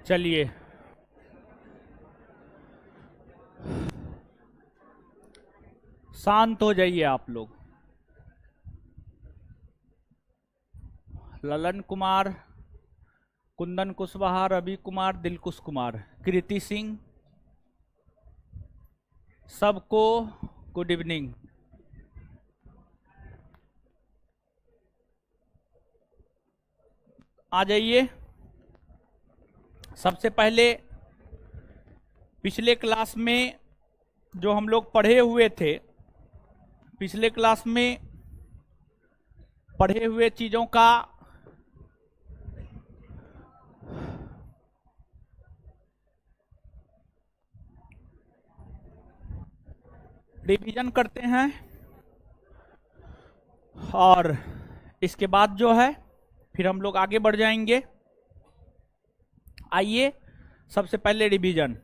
चलिए, शांत हो जाइए आप लोग। ललन कुमार, कुंदन कुशवाहा, रवि कुमार, दिलकुश कुमार, कृति सिंह, सबको गुड इवनिंग। आ जाइए। सबसे पहले पिछले क्लास में जो हम लोग पढ़े हुए थे, पिछले क्लास में पढ़े हुए चीजों का रिवीजन करते हैं और इसके बाद जो है फिर हम लोग आगे बढ़ जाएंगे। आइए, सबसे पहले रिवीजन।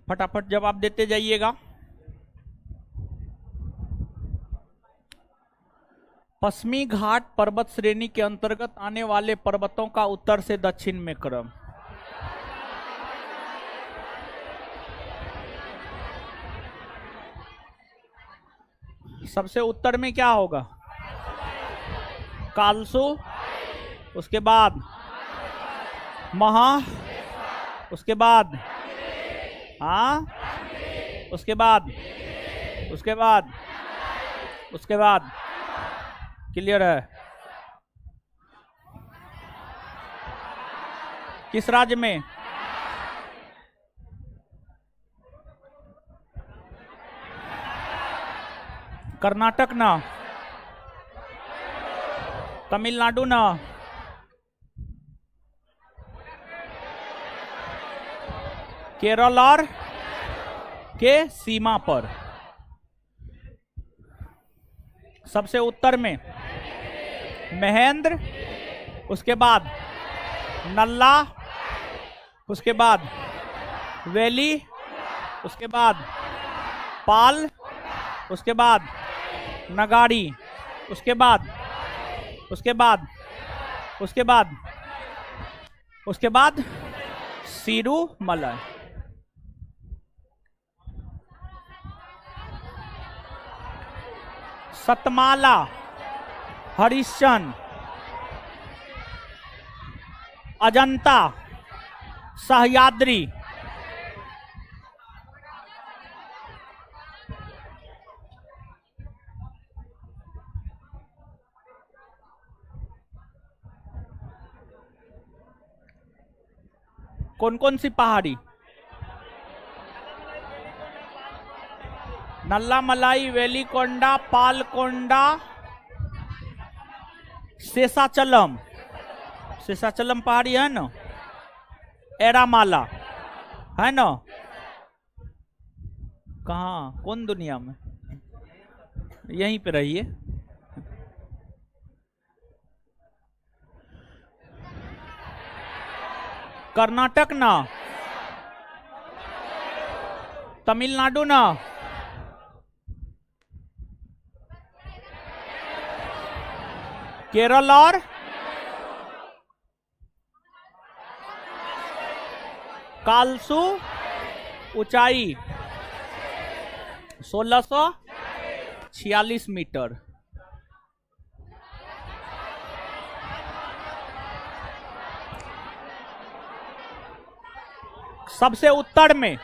फटाफट जवाब देते जाइएगा। पश्चिमी घाट पर्वत श्रेणी के अंतर्गत आने वाले पर्वतों का उत्तर से दक्षिण में क्रम। सबसे उत्तर में क्या होगा? कालसू, उसके बाद महा, उसके बाद उसके बाद उसके बाद उसके बाद क्लियर है? किस राज्य में? कर्नाटक ना, तमिलनाडु ना, केरल और के सीमा पर। सबसे उत्तर में महेंद्र, उसके बाद नल्ला, उसके बाद वैली, उसके बाद पाल, उसके बाद नगाड़ी, उसके बाद उसके बाद उसके बाद उसके बाद सीरू मलय। सतमाला, हरिश्चंद्र, अजंता, सह्याद्री, कौन कौन सी पहाड़ी? नल्ला मलाई, वेलिकोंडा, पालकोंडा, शेषाचलम। शेषाचलम पहाड़ी है ना, एरामाला है ना। कहाँ, कौन दुनिया में? यहीं पे रहिए। कर्नाटक ना, तमिलनाडु ना, केरल और कालसू ऊंचाई 1646 मीटर। सबसे उत्तर में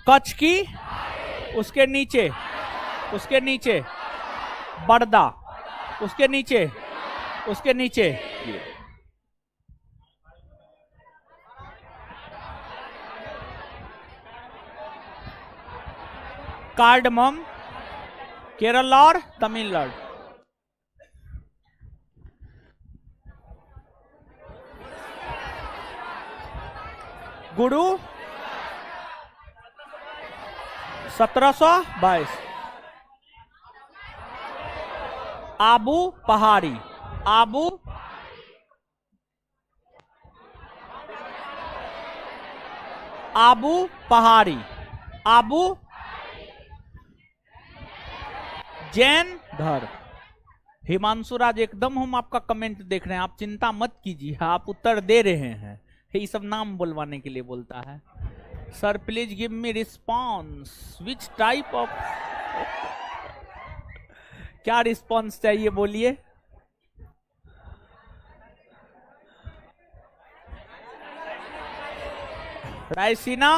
कच्छ की, उसके नीचे बड़दा, उसके नीचे कार्डमम, केरल और तमिलनाडु। गुरु 1722। आबू पहाड़ी, आबू पहाड़ी, आबू जैन धर, हिमांशु राज, एकदम हम आपका कमेंट देख रहे हैं, आप चिंता मत कीजिए, आप उत्तर दे रहे हैं। ये सब नाम बुलवाने के लिए बोलता है। Sir please give me response, which type of, क्या रिस्पॉन्स चाहिए बोलिए। रायसीना,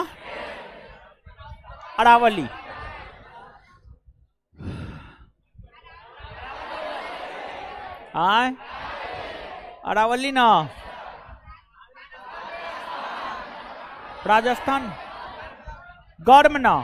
अरावली, आए अरावली ना, राजस्थान, गर्म ना,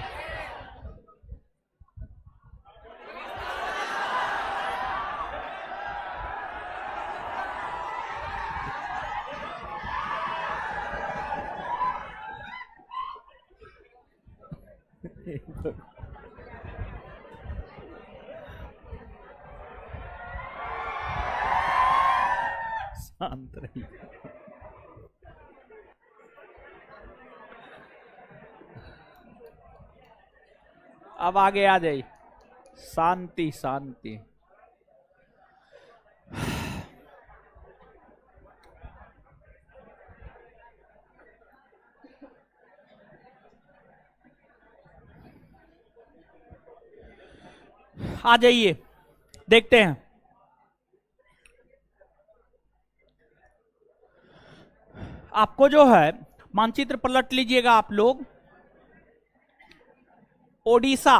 शांत रहिए। अब आगे आ जाइए, शांति शांति। आ जाइए, देखते हैं। आपको जो है मानचित्र पलट लीजिएगा आप लोग। ओडिशा,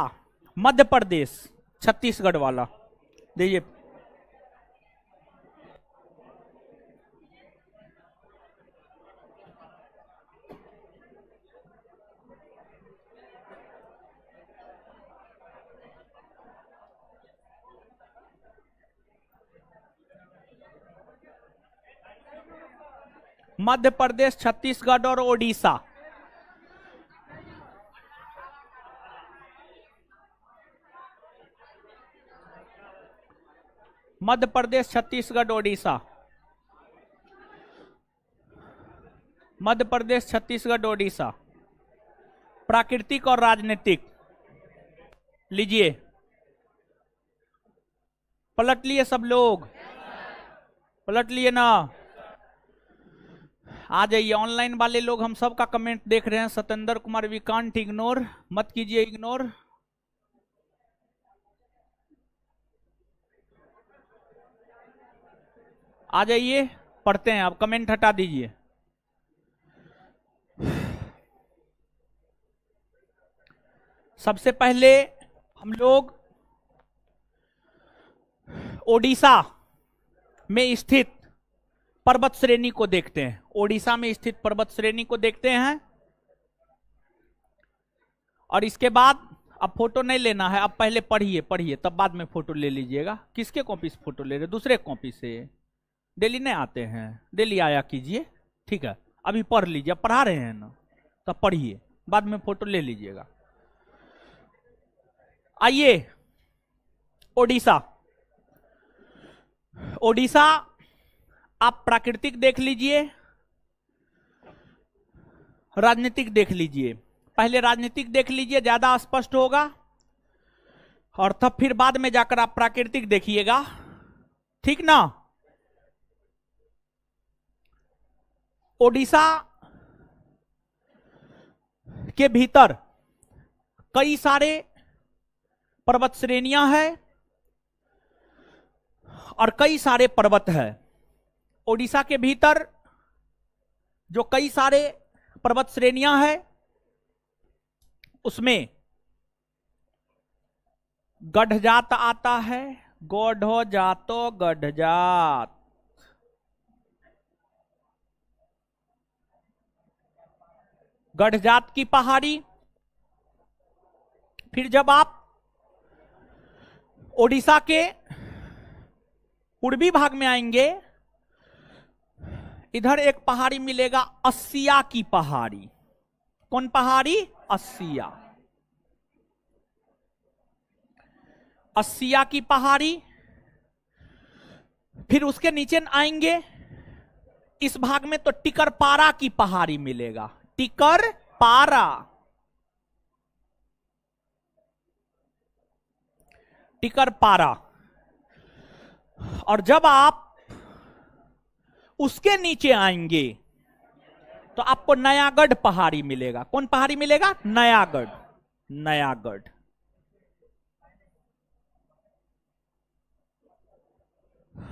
मध्य प्रदेश, छत्तीसगढ़ वाला देखिए। मध्य प्रदेश, छत्तीसगढ़ और ओडिशा। मध्य प्रदेश, छत्तीसगढ़, ओडिशा। मध्य प्रदेश, छत्तीसगढ़, ओडिशा। प्राकृतिक और राजनीतिक लीजिए, पलट लिए सब लोग, पलट लिए ना। आ जाइए, ऑनलाइन वाले लोग हम सब का कमेंट देख रहे हैं। Satyendra Kumar, we can't ignore, मत कीजिए इग्नोर। आ जाइए, पढ़ते हैं, आप कमेंट हटा दीजिए। सबसे पहले हम लोग ओडिशा में स्थित पर्वत श्रेणी को देखते हैं। ओडिशा में स्थित पर्वत श्रेणी को देखते हैं, और इसके बाद अब फोटो नहीं लेना है, अब पहले पढ़िए पढ़िए, तब बाद में फोटो ले लीजिएगा। किसके कॉपी से फोटो ले रहे? दूसरे कॉपी से। डेली नहीं आते हैं, डेली आया कीजिए, ठीक है। अभी पढ़ लीजिए, अब पढ़ा रहे हैं ना, तब पढ़िए, बाद में फोटो ले लीजिएगा। आइए, ओडिशा। ओडिशा आप प्राकृतिक देख लीजिए, राजनीतिक देख लीजिए। पहले राजनीतिक देख लीजिए, ज्यादा स्पष्ट होगा, और तब फिर बाद में जाकर आप प्राकृतिक देखिएगा, ठीक ना। ओडिशा के भीतर कई सारे पर्वत श्रेणियां हैं और कई सारे पर्वत हैं। ओडिशा के भीतर जो कई सारे पर्वत श्रेणियां हैं, उसमें गढ़जात आता है, गौढ़ो जातो गढ़जात। गढ़जात की पहाड़ी। फिर जब आप ओडिशा के पूर्वी भाग में आएंगे, इधर एक पहाड़ी मिलेगा, अस्सिया की पहाड़ी। कौन पहाड़ी? अस्सिया। अस्सिया की पहाड़ी। फिर उसके नीचे आएंगे, इस भाग में तो टिकरपारा की पहाड़ी मिलेगा। टिकरपारा, टिकरपारा। और जब आप उसके नीचे आएंगे तो आपको नयागढ़ पहाड़ी मिलेगा। कौन पहाड़ी मिलेगा? नयागढ़। नयागढ़।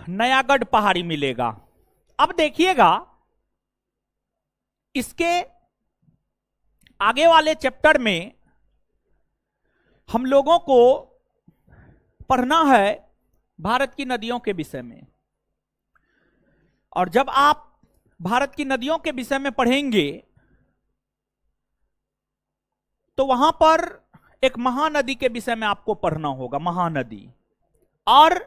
नयागढ़ पहाड़ी मिलेगा। अब देखिएगा इसके आगे वाले चैप्टर में हम लोगों को पढ़ना है भारत की नदियों के विषय में। और जब आप भारत की नदियों के विषय में पढ़ेंगे तो वहां पर एक महानदी के विषय में आपको पढ़ना होगा। महानदी। और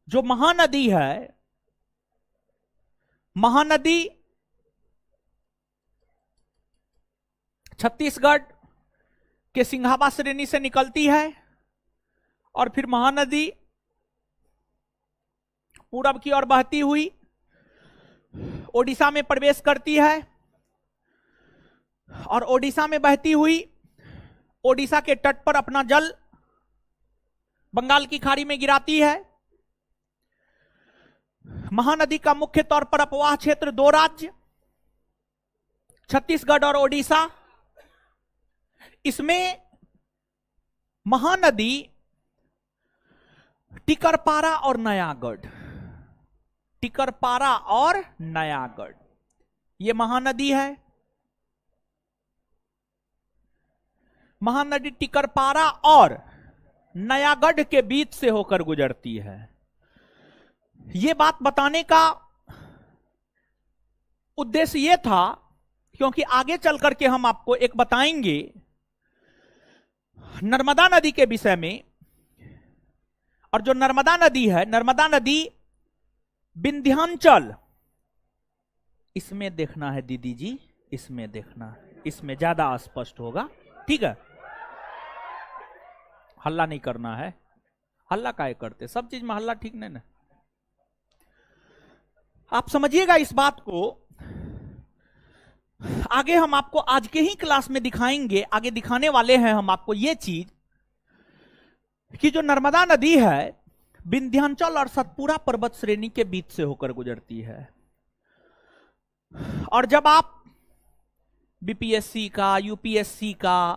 जो महानदी है, महानदी छत्तीसगढ़ के सिंघावा श्रेणी से निकलती है और फिर महानदी पूरब की ओर बहती हुई ओडिशा में प्रवेश करती है और ओडिशा में बहती हुई ओडिशा के तट पर अपना जल बंगाल की खाड़ी में गिराती है। महानदी का मुख्य तौर पर अपवाह क्षेत्र दो राज्य छत्तीसगढ़ और ओडिशा। इसमें महानदी टिकरपारा और नयागढ़, टिकरपारा और नयागढ़ ये महानदी है। महानदी टिकरपारा और नयागढ़ के बीच से होकर गुजरती है। यह बात बताने का उद्देश्य यह था क्योंकि आगे चल करके हम आपको एक बताएंगे नर्मदा नदी के विषय में। और जो नर्मदा नदी है, नर्मदा नदी विंध्याचल, इसमें देखना है दीदी जी, इसमें देखना, इसमें ज्यादा स्पष्ट होगा। ठीक है, हल्ला नहीं करना है। हल्ला काहे करते? सब चीज में हल्ला ठीक नहीं ना। आप समझिएगा इस बात को। आगे हम आपको आज के ही क्लास में दिखाएंगे, आगे दिखाने वाले हैं हम आपको ये चीज कि जो नर्मदा नदी है विंध्याचल और सतपुरा पर्वत श्रेणी के बीच से होकर गुजरती है। और जब आप बीपीएससी का, यूपीएससी का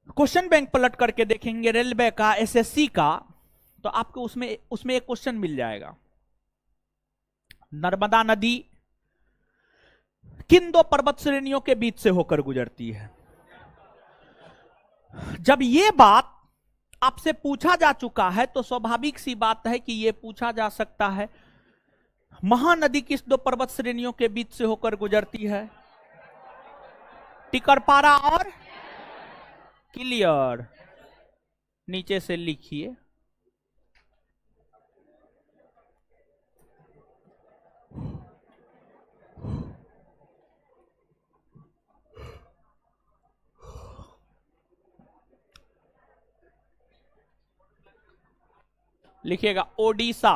क्वेश्चन बैंक पलट करके देखेंगे, रेलवे का, एसएससी का, तो आपको उसमें एक क्वेश्चन मिल जाएगा, नर्मदा नदी किन दो पर्वत श्रेणियों के बीच से होकर गुजरती है। जब यह बात आपसे पूछा जा चुका है तो स्वाभाविक सी बात है कि यह पूछा जा सकता है महानदी किस दो पर्वत श्रेणियों के बीच से होकर गुजरती है? टिकरपारा और क्लियर। नीचे से लिखिए, लिखिएगा ओडिशा,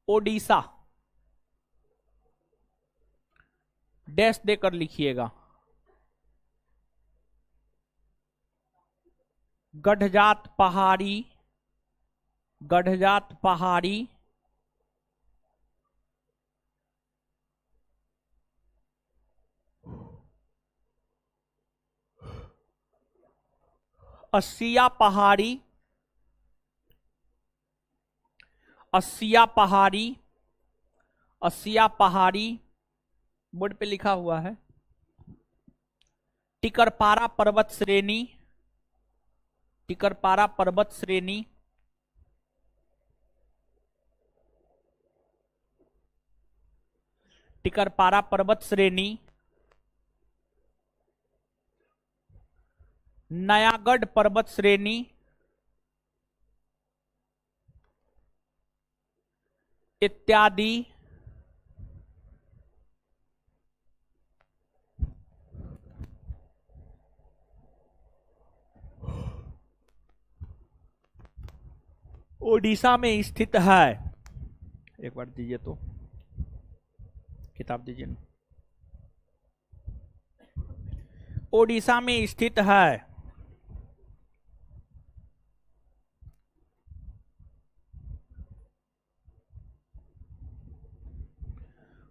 ओडिशा डैश देकर लिखिएगा। गढ़जात पहाड़ी, गढ़जात पहाड़ी अस्सिया पहाड़ी, अस्सिया पहाड़ी, अस्सिया पहाड़ी बोर्ड पे लिखा हुआ है। टिकरपारा पर्वत श्रेणी, टिकरपारा पर्वत श्रेणी, टिकरपारा पर्वत श्रेणी, नयागढ़ पर्वत श्रेणी, इत्यादि ओडिशा में स्थित है। एक बार दीजिए तो, किताब दीजिए ना। ओडिशा में स्थित है।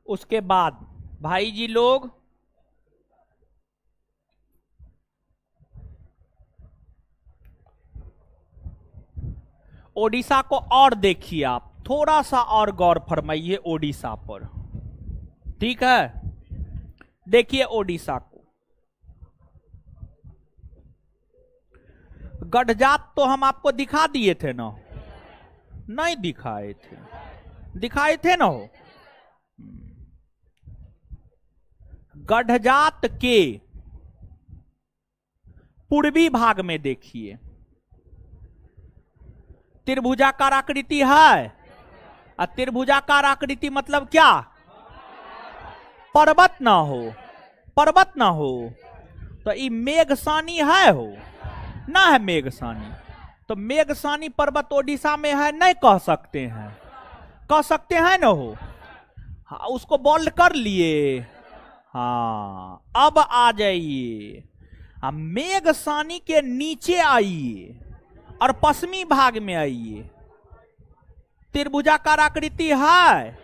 उसके बाद भाई जी लोग ओडिशा को और देखिए, आप थोड़ा सा और गौर फरमाइए ओडिशा पर। ठीक है, देखिए ओडिशा को। गढ़जात तो हम आपको दिखा दिए थे ना? नहीं दिखाए थे, दिखाए थे ना हो। गढ़जात के पूर्वी भाग में देखिए त्रिभुजाकार आकृति है। और त्रिभुजाकार आकृति मतलब क्या? पर्वत ना हो, पर्वत ना हो तो ये मेघसानी है हो ना? है मेघसानी। तो मेघसानी पर्वत ओडिशा में है, नहीं कह सकते हैं? कह सकते हैं ना हो। हाँ, उसको बोल्ड कर लिए। हाँ, अब आ जाइए, मेघसानी के नीचे आइए और पश्चिमी भाग में आइए। त्रिभुजाकार आकृति है,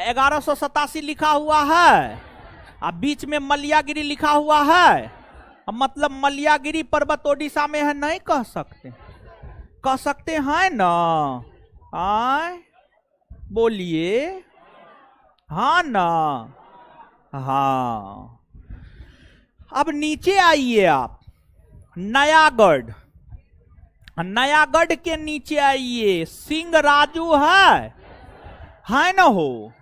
1187 लिखा हुआ है, अब बीच में मल्यागिरी लिखा हुआ है। मतलब मल्यागिरी पर्वत ओडिशा में है, नहीं कह सकते? कह सकते हैं ना? आए बोलिए, हाँ ना? हाँ। अब नीचे आइए आप, नयागढ़। नयागढ़ के नीचे आइए, सिंहराजू है ना हो।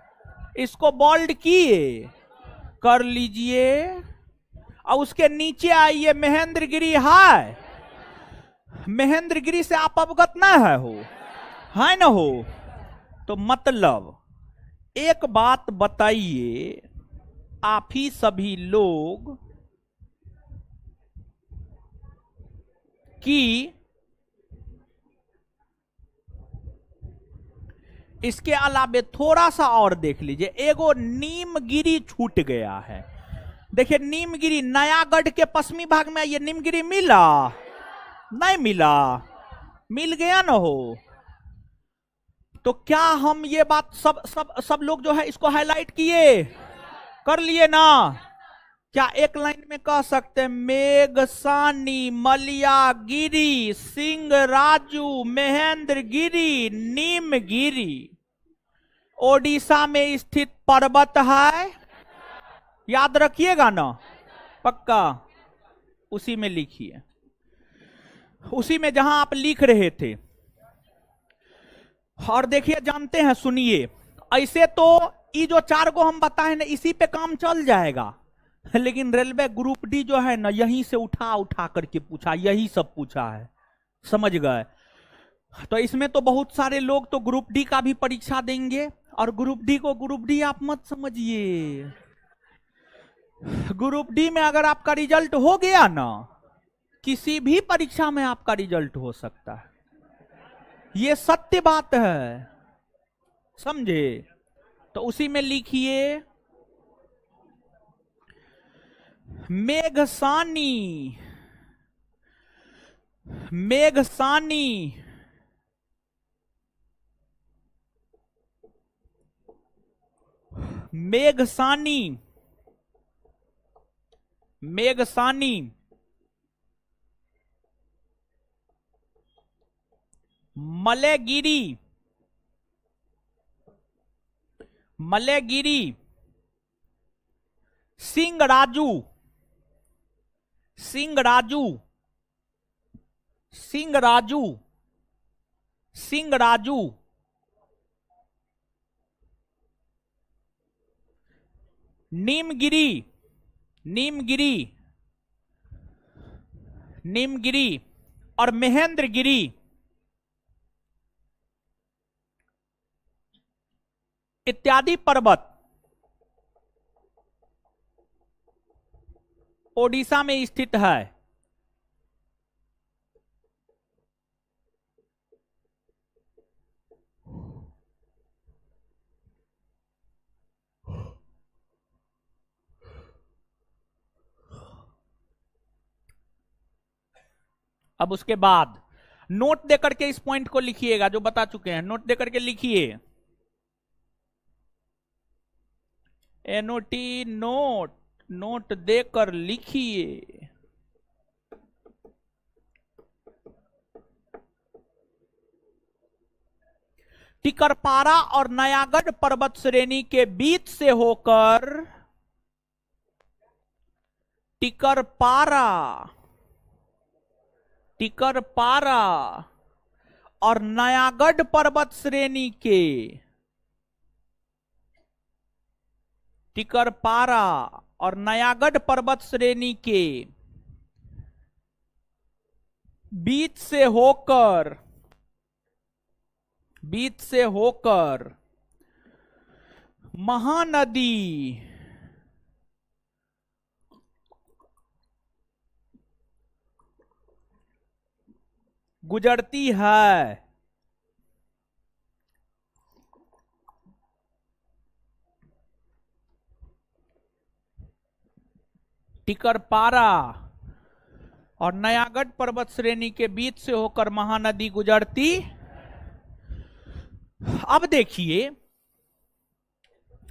इसको बोल्ड किए, कर लीजिए। और उसके नीचे आइए, महेंद्रगिरी है। महेंद्रगिरी से आप अवगत ना है ना हो। तो मतलब एक बात बताइए, आप ही सभी लोग कि इसके अलावे थोड़ा सा और देख लीजिए, एगो नीमगिरी छूट गया है। देखिए नीमगिरी नयागढ़ के पश्चिमी भाग में, ये नीमगिरी मिला? नहीं मिला, मिल गया ना हो। तो क्या हम ये बात सब सब सब लोग जो है इसको हाईलाइट किए, कर लिए ना? क्या एक लाइन में कह सकते हैं, मेघसानी, मल्यागिरी, सिंहराजू, महेंद्रगिरी, नीमगिरी ओडिशा में स्थित पर्वत है? याद रखिएगा ना, पक्का। उसी में लिखिए, उसी में जहां आप लिख रहे थे। और देखिए, जानते हैं, सुनिए, ऐसे तो ये जो 4 को हम बताए ना, इसी पे काम चल जाएगा। लेकिन रेलवे ग्रुप डी जो है ना, यहीं से उठा उठा करके पूछा, यही सब पूछा है, समझ गए? तो इसमें तो बहुत सारे लोग तो ग्रुप डी का भी परीक्षा देंगे। और ग्रुप डी को ग्रुप डी आप मत समझिए। ग्रुप डी में अगर आपका रिजल्ट हो गया ना, किसी भी परीक्षा में आपका रिजल्ट हो सकता है, ये सत्य बात है, समझे? तो उसी में लिखिए, मेघसानी, मेघसानी मेघसानी मेघसानी मलयगिरी, मलयगिरी, सिंहराजू, सिंहराजू, सिंहराजू, सिंहराजू, नीमगिरी, नीमगिरी, नीमगिरी और महेंद्रगिरी इत्यादि पर्वत ओडिशा में स्थित है। अब उसके बाद नोट देकर के इस पॉइंट को लिखिएगा जो बता चुके हैं, नोट देकर के लिखिए, एनओटी नोट, नोट देकर लिखिए। टिकरपारा और नयागढ़ पर्वत श्रेणी के बीच से होकर टिकरपारा और नयागढ़ पर्वत श्रेणी के, टिकरपारा और नयागढ़ पर्वत श्रेणी के बीच से होकर महानदी गुजरती है। टिकरपारा और नयागढ़ पर्वत श्रेणी के बीच से होकर महानदी गुजरती। अब देखिए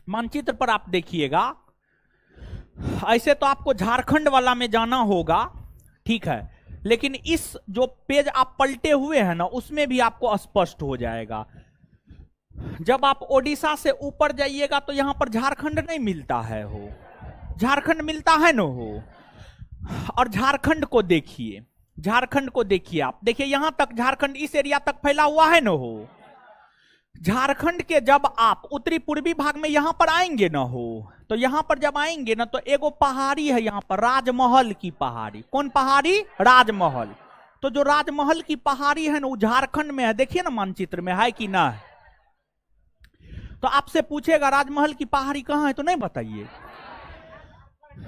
मानचित्र पर आप देखिएगा, ऐसे तो आपको झारखंड वाला में जाना होगा, ठीक है, लेकिन इस जो पेज आप पलटे हुए हैं ना उसमें भी आपको स्पष्ट हो जाएगा। जब आप ओडिशा से ऊपर जाइएगा तो यहां पर झारखंड नहीं मिलता है, हो झारखंड मिलता है ना हो। और झारखंड को देखिए, झारखंड को देखिए, आप देखिए यहां तक झारखंड इस एरिया तक फैला हुआ है ना हो। झारखंड के जब आप उत्तरी पूर्वी भाग में यहां पर आएंगे ना हो, तो यहां पर जब आएंगे ना तो एगो पहाड़ी है यहां पर, राजमहल की पहाड़ी। कौन पहाड़ी? राजमहल। तो जो राजमहल की पहाड़ी है ना वो झारखंड में है, देखिए ना मानचित्र में है कि ना है। तो आपसे पूछेगा राजमहल की पहाड़ी कहां है तो नहीं बताइए,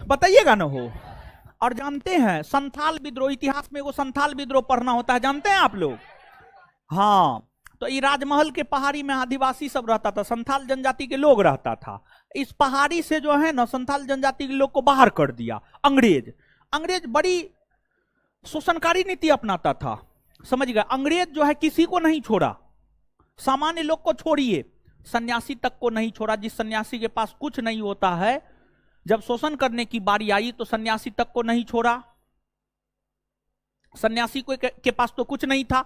बताइएगा ना हो। और जानते हैं संथाल विद्रोह, इतिहास में वो संथाल विद्रोह पढ़ना होता है, जानते हैं आप लोग? हाँ, तो ये राजमहल के पहाड़ी में आदिवासी सब रहता था, संथाल जनजाति के लोग रहता था। इस पहाड़ी से जो है ना संथाल जनजाति के लोग को बाहर कर दिया अंग्रेज। अंग्रेज बड़ी शोषणकारी नीति अपनाता था, समझ गए। अंग्रेज जो है किसी को नहीं छोड़ा, सामान्य लोग को छोड़िए, सन्यासी तक को नहीं छोड़ा। जिस सन्यासी के पास कुछ नहीं होता है, जब शोषण करने की बारी आई तो सन्यासी तक को नहीं छोड़ा। सन्यासी को के पास तो कुछ नहीं था,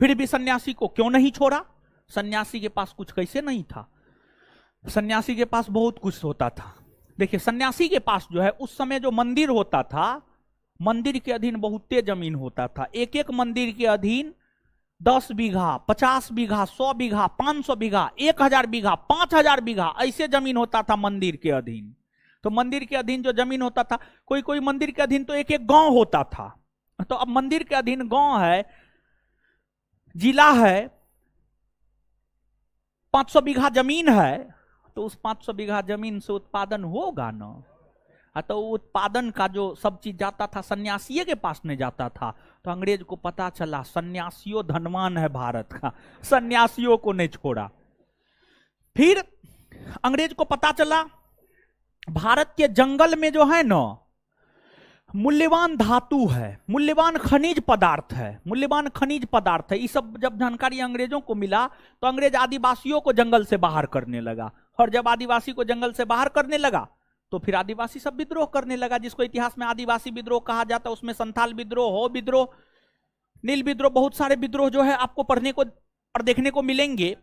फिर भी सन्यासी को क्यों नहीं छोड़ा? सन्यासी के पास कुछ कैसे नहीं था? सन्यासी के पास बहुत कुछ होता था। देखिए सन्यासी के पास जो है उस समय जो मंदिर होता था, मंदिर के अधीन बहुते जमीन होता था। एक एक मंदिर के अधीन 10 बीघा, 50 बीघा, 100 बीघा, 500 बीघा, 1000 बीघा, 5000 बीघा, ऐसे जमीन होता था मंदिर के अधीन। तो मंदिर के अधीन जो जमीन होता था, कोई कोई मंदिर के अधीन तो एक एक गांव होता था। तो अब मंदिर के अधीन गांव है, जिला है, 500 बीघा जमीन है, तो उस 500 बीघा जमीन से उत्पादन होगा ना। तो उत्पादन का जो सब चीज जाता था सन्यासी के पास नहीं जाता था। तो अंग्रेज को पता चला सन्यासियों धनवान है भारत का, सन्यासियों को नहीं छोड़ा। फिर अंग्रेज को पता चला भारत के जंगल में जो है ना मूल्यवान धातु है, मूल्यवान खनिज पदार्थ है, मूल्यवान खनिज पदार्थ है। ये सब जब जानकारी अंग्रेजों को मिला तो अंग्रेज आदिवासियों को जंगल से बाहर करने लगा। और जब आदिवासी को जंगल से बाहर करने लगा तो फिर आदिवासी सब विद्रोह करने लगा, जिसको इतिहास में आदिवासी विद्रोह कहा जाता है। उसमें संथाल विद्रोह, हो विद्रोह, नील विद्रोह, बहुत सारे विद्रोह जो है आपको पढ़ने को और देखने को मिलेंगे।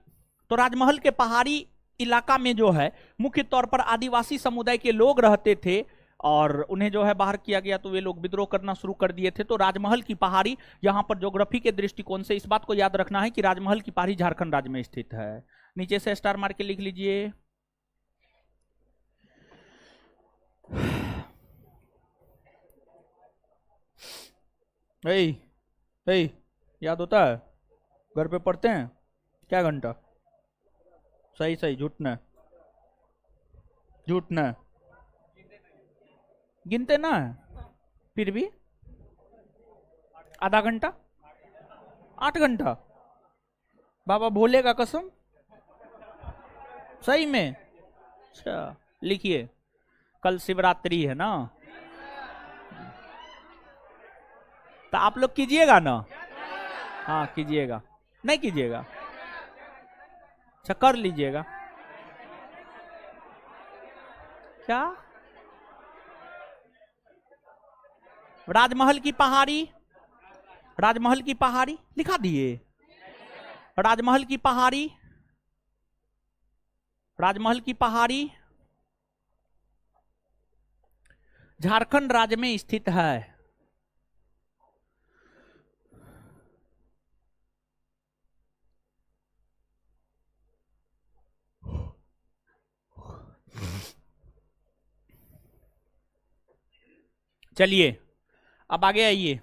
तो राजमहल के पहाड़ी इलाका में जो है मुख्य तौर पर आदिवासी समुदाय के लोग रहते थे और उन्हें जो है बाहर किया गया, तो वे लोग विद्रोह करना शुरू कर दिए थे। तो राजमहल की पहाड़ी यहां पर ज्योग्राफी के दृष्टिकोण से इस बात को याद रखना है कि राजमहल की पहाड़ी झारखंड राज्य में स्थित है। नीचे से स्टार मार के लिख लीजिए। याद होता है? घर पे पढ़ते हैं क्या घंटा? सही सही, झूठ न, झूठ न, गिनते ना है, फिर भी आधा घंटा, 8 घंटा, बाबा भोले का कसम, सही में? अच्छा लिखिए, कल शिवरात्रि है ना, तो आप लोग कीजिएगा ना? हाँ कीजिएगा, नहीं कीजिएगा? अच्छा कर लीजिएगा। क्या? राजमहल की पहाड़ी, राजमहल की पहाड़ी लिखा दिए। राजमहल की पहाड़ी, राजमहल की पहाड़ी झारखंड राज्य में स्थित है। चलिए अब आगे आइए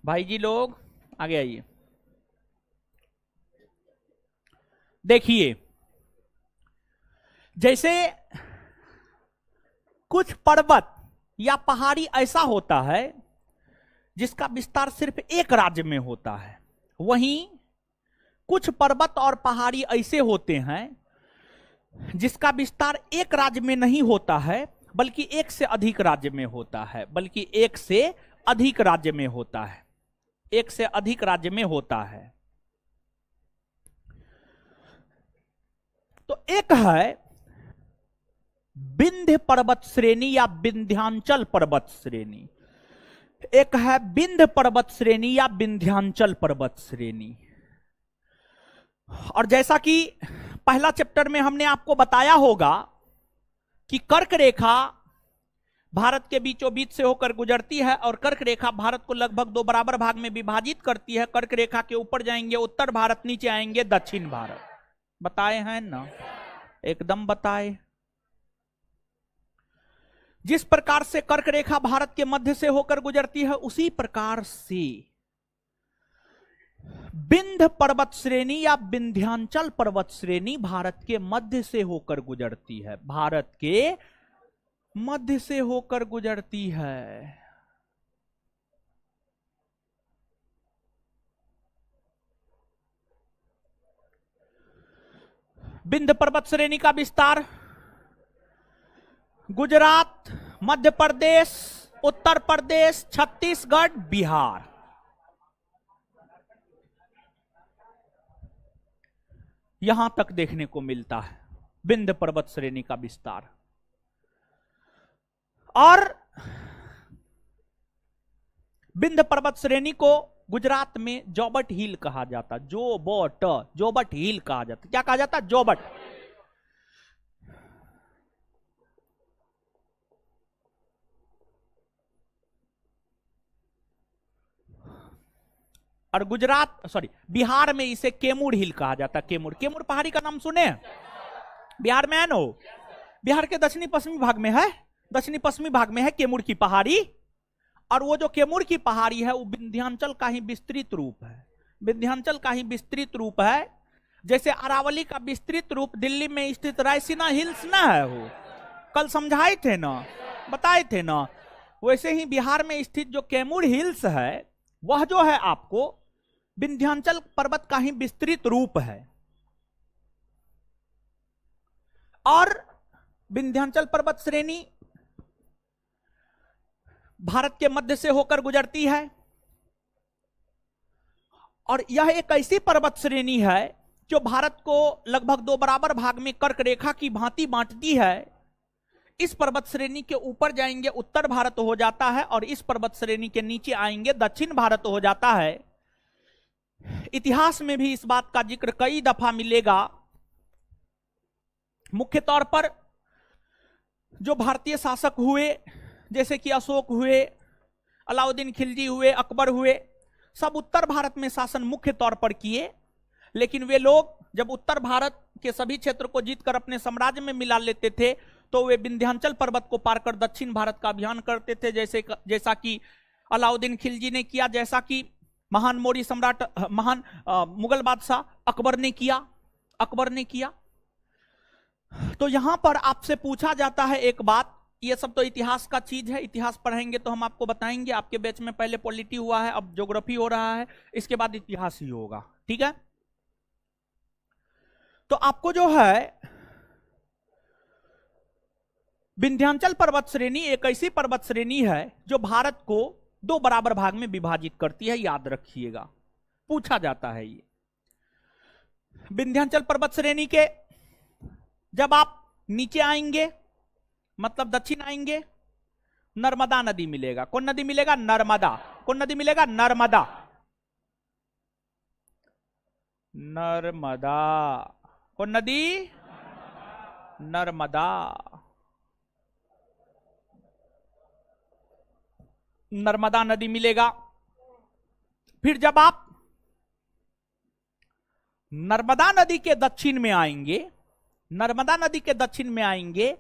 भाई जी लोग, आगे आइए। देखिए जैसे कुछ पर्वत या पहाड़ी ऐसा होता है जिसका विस्तार सिर्फ एक राज्य में होता है, वहीं कुछ पर्वत और पहाड़ी ऐसे होते हैं जिसका विस्तार एक राज्य में नहीं होता है बल्कि एक से अधिक राज्य में होता है, बल्कि एक से अधिक राज्य में होता है, एक से अधिक राज्य में होता है। तो एक है विंध्य पर्वत श्रेणी या विंध्यांचल पर्वत श्रेणी, एक है विंध्य पर्वत श्रेणी या विंध्यांचल पर्वत श्रेणी। और जैसा कि पहला चैप्टर में हमने आपको बताया होगा कि कर्क रेखा भारत के बीचों बीच से होकर गुजरती है और कर्क रेखा भारत को लगभग 2 बराबर भाग में विभाजित करती है। कर्क रेखा के ऊपर जाएंगे उत्तर भारत, नीचे आएंगे दक्षिण भारत। बताए हैं ना? एकदम बताए। जिस प्रकार से कर्क रेखा भारत के मध्य से होकर गुजरती है उसी प्रकार से विंध्य पर्वत श्रेणी या विंध्यांचल पर्वत श्रेणी भारत के मध्य से होकर गुजरती है, भारत के मध्य से होकर गुजरती है। विंध्य पर्वत श्रेणी का विस्तार गुजरात, मध्य प्रदेश, उत्तर प्रदेश, छत्तीसगढ़, बिहार, यहां तक देखने को मिलता है विंध्य पर्वत श्रेणी का विस्तार। और विंध्य पर्वत श्रेणी को गुजरात में जोबट हिल कहा जाता, जोबट हिल कहा जाता। क्या कहा जाता? जोबट। और बिहार में इसे केमुर हिल कहा जाता। केमुर, केमुर पहाड़ी का नाम सुने? बिहार में है नो? बिहार के दक्षिणी पश्चिमी भाग में है, दक्षिणी पश्चिमी भाग में है केमुर की पहाड़ी। और वो जो केमुर की पहाड़ी है वो विंध्यांचल का ही विस्तृत रूप है, विंध्यांचल का ही विस्तृत रूप है। जैसे अरावली का विस्तृत रूप दिल्ली में स्थित रायसीना हिल्स ना है, वो कल समझाए थे ना, बताए थे ना, वैसे ही बिहार में स्थित जो केमुर हिल्स है वह जो है आपको विंध्यांचल पर्वत का ही विस्तृत रूप है। और विंध्यांचल पर्वत श्रेणी भारत के मध्य से होकर गुजरती है और यह एक ऐसी पर्वत श्रेणी है जो भारत को लगभग 2 बराबर भाग में कर्क रेखा की भांति बांटती है। इस पर्वत श्रेणी के ऊपर जाएंगे उत्तर भारत हो जाता है और इस पर्वत श्रेणी के नीचे आएंगे दक्षिण भारत हो जाता है। इतिहास में भी इस बात का जिक्र कई दफा मिलेगा। मुख्य तौर पर जो भारतीय शासक हुए जैसे कि अशोक हुए, अलाउद्दीन खिलजी हुए, अकबर हुए, सब उत्तर भारत में शासन मुख्य तौर पर किए। लेकिन वे लोग जब उत्तर भारत के सभी क्षेत्र को जीतकर अपने साम्राज्य में मिला लेते थे तो वे विंध्यांचल पर्वत को पार कर दक्षिण भारत का अभियान करते थे, जैसा कि अलाउद्दीन खिलजी ने किया, जैसा कि महान मौर्य सम्राट, महान मुगल बादशाह अकबर ने किया। तो यहां पर आपसे पूछा जाता है एक बात, ये सब तो इतिहास का चीज है, इतिहास पढ़ेंगे तो हम आपको बताएंगे। आपके बैच में पहले पॉलिटी हुआ है, अब ज्योग्राफी हो रहा है, इसके बाद इतिहास ही होगा, ठीक है? तो आपको जो है विंध्याचल पर्वत श्रेणी एक ऐसी पर्वत श्रेणी है जो भारत को 2 बराबर भाग में विभाजित करती है, याद रखिएगा, पूछा जाता है ये। विंध्याचल पर्वत श्रेणी के जब आप नीचे आएंगे, मतलब दक्षिण आएंगे, नर्मदा नदी मिलेगा। कौन नदी मिलेगा? नर्मदा। कौन नदी मिलेगा? नर्मदा। नर्मदा। कौन नदी? नर्मदा। नर्मदा नदी मिलेगा। फिर जब आप नर्मदा नदी के दक्षिण में आएंगे, नर्मदा नदी के दक्षिण में आएंगे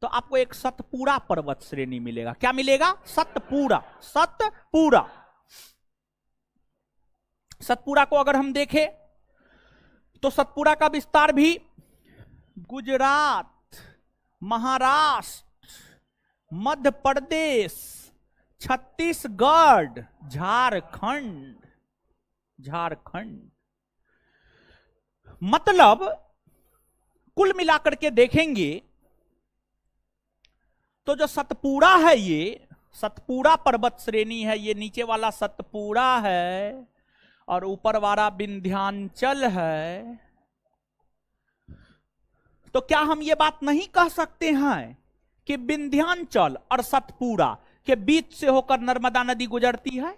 तो आपको एक सतपुड़ा पर्वत श्रेणी मिलेगा। क्या मिलेगा? सतपुड़ा। सतपुड़ा। सतपुड़ा को अगर हम देखें तो सतपुड़ा का विस्तार भी गुजरात, महाराष्ट्र, मध्य प्रदेश, छत्तीसगढ़, झारखंड, मतलब कुल मिलाकर के देखेंगे तो जो सतपुड़ा है, ये सतपुड़ा पर्वत श्रेणी है, ये नीचे वाला सतपुड़ा है और ऊपर वाला विंध्याचल है। तो क्या हम ये बात नहीं कह सकते हैं कि विंध्याचल और सतपुड़ा के बीच से होकर नर्मदा नदी गुजरती है?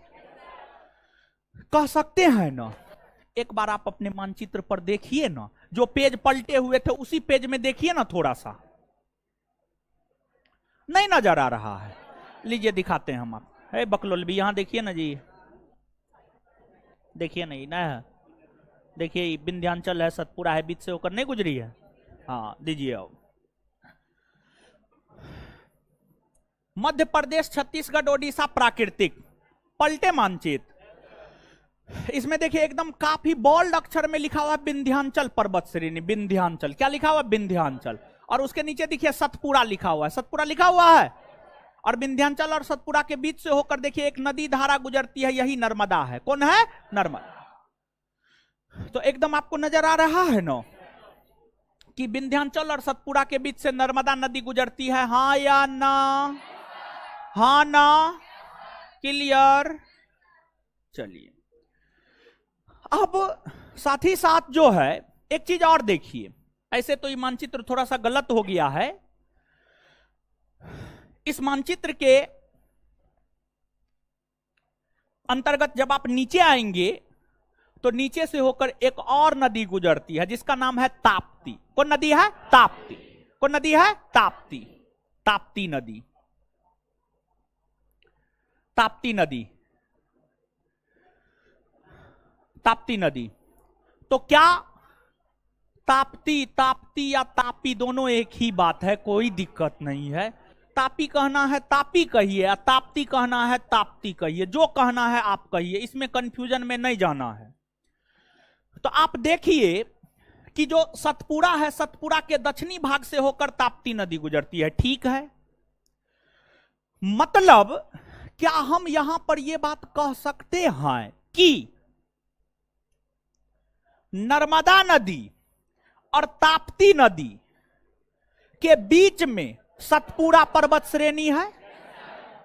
कह सकते हैं ना। एक बार आप अपने मानचित्र पर देखिए ना, जो पेज पलटे हुए थे उसी पेज में देखिए ना, थोड़ा सा नहीं नजर आ रहा है? लीजिए दिखाते हैं हम आप। है बकलोल भी यहां देखिए ना जी, देखिए नहीं ना, देखिए विंध्याचल है, सतपुड़ा है, बीच से होकर नहीं गुजरी है। हाँ दीजिए अब। मध्य प्रदेश, छत्तीसगढ़, ओडिशा प्राकृतिक पलटे मानचित्र। इसमें देखिए एकदम काफी बोल्ड अक्षर में लिखा हुआ है विंध्याचल पर्वत श्रेणी। विंध्याचल क्या लिखा हुआ है? विंध्याचल। और उसके नीचे देखिए सतपुड़ा लिखा हुआ है। सतपुड़ा लिखा हुआ है और विंध्याचल और सतपुड़ा के बीच से होकर देखिए एक नदी धारा गुजरती है, यही नर्मदा है। कौन है? नर्मदा। तो एकदम आपको नजर आ रहा है ना कि विंध्याचल और सतपुड़ा के बीच से नर्मदा नदी गुजरती है। हाँ या ना? हाँ ना? क्लियर? चलिए अब साथ ही साथ जो है एक चीज और देखिए। ऐसे तो ये मानचित्र थोड़ा सा गलत हो गया है। इस मानचित्र के अंतर्गत जब आप नीचे आएंगे तो नीचे से होकर एक और नदी गुजरती है जिसका नाम है ताप्ती। कौन नदी है? ताप्ती। कौन नदी है? ताप्ती। ताप्ती नदी। ताप्ती नदी। ताप्ती नदी। तो क्या ताप्ती, ताप्ती या तापी दोनों एक ही बात है, कोई दिक्कत नहीं है। तापी कहना है तापी कहिए, या ताप्ती कहना है ताप्ती कहिए, जो कहना है आप कहिए, इसमें कंफ्यूजन में नहीं जाना है। तो आप देखिए कि जो सतपुड़ा है, सतपुड़ा के दक्षिणी भाग से होकर ताप्ती नदी गुजरती है। ठीक है, मतलब क्या हम यहां पर यह बात कह सकते हैं कि नर्मदा नदी और ताप्ती नदी के बीच में सतपुड़ा पर्वत श्रेणी है?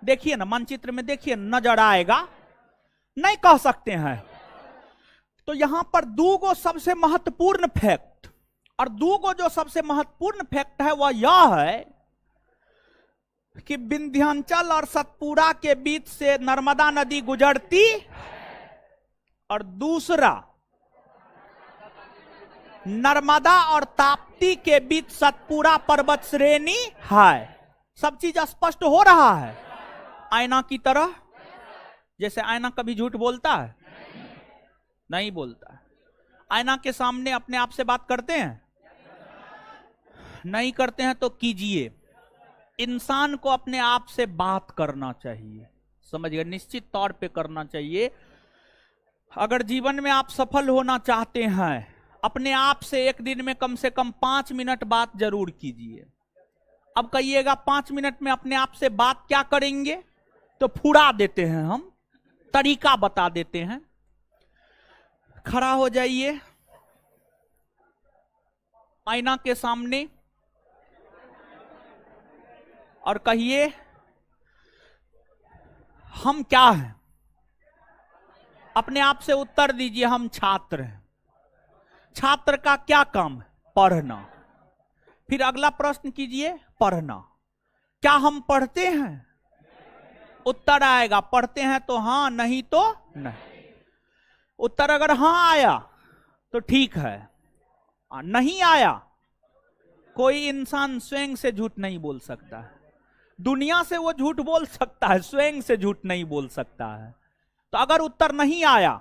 देखिए ना मानचित्र में, देखिए नजर आएगा, नहीं कह सकते हैं। तो यहां पर दूगो सबसे महत्वपूर्ण फैक्ट, और दूगो जो सबसे महत्वपूर्ण फैक्ट है वह यह है कि विंध्याचल और सतपुड़ा के बीच से नर्मदा नदी गुजरती, और दूसरा नर्मदा और ताप्ती के बीच सतपुड़ा पर्वत श्रेणी है। सब चीज स्पष्ट हो रहा है आईना की तरह। जैसे आईना कभी झूठ बोलता है? नहीं बोलता है। आईना के सामने अपने आप से बात करते हैं? नहीं करते हैं तो कीजिए। इंसान को अपने आप से बात करना चाहिए, समझिए, निश्चित तौर पे करना चाहिए। अगर जीवन में आप सफल होना चाहते हैं, अपने आप से एक दिन में कम से कम 5 मिनट बात जरूर कीजिए। अब कहिएगा 5 मिनट में अपने आप से बात क्या करेंगे? तो फुड़ा देते हैं हम, तरीका बता देते हैं। खड़ा हो जाइए आईना के सामने, और कहिए हम क्या हैं? अपने आप से उत्तर दीजिए। हम छात्र हैं। छात्र का क्या काम है? पढ़ना। फिर अगला प्रश्न कीजिए, पढ़ना। क्या हम पढ़ते हैं? उत्तर आएगा पढ़ते हैं तो हां, नहीं तो नहीं। उत्तर अगर हां आया तो ठीक है, नहीं आया, कोई इंसान स्वयं से झूठ नहीं बोल सकता है। दुनिया से वो झूठ बोल सकता है, स्वयं से झूठ नहीं बोल सकता है। तो अगर उत्तर नहीं आया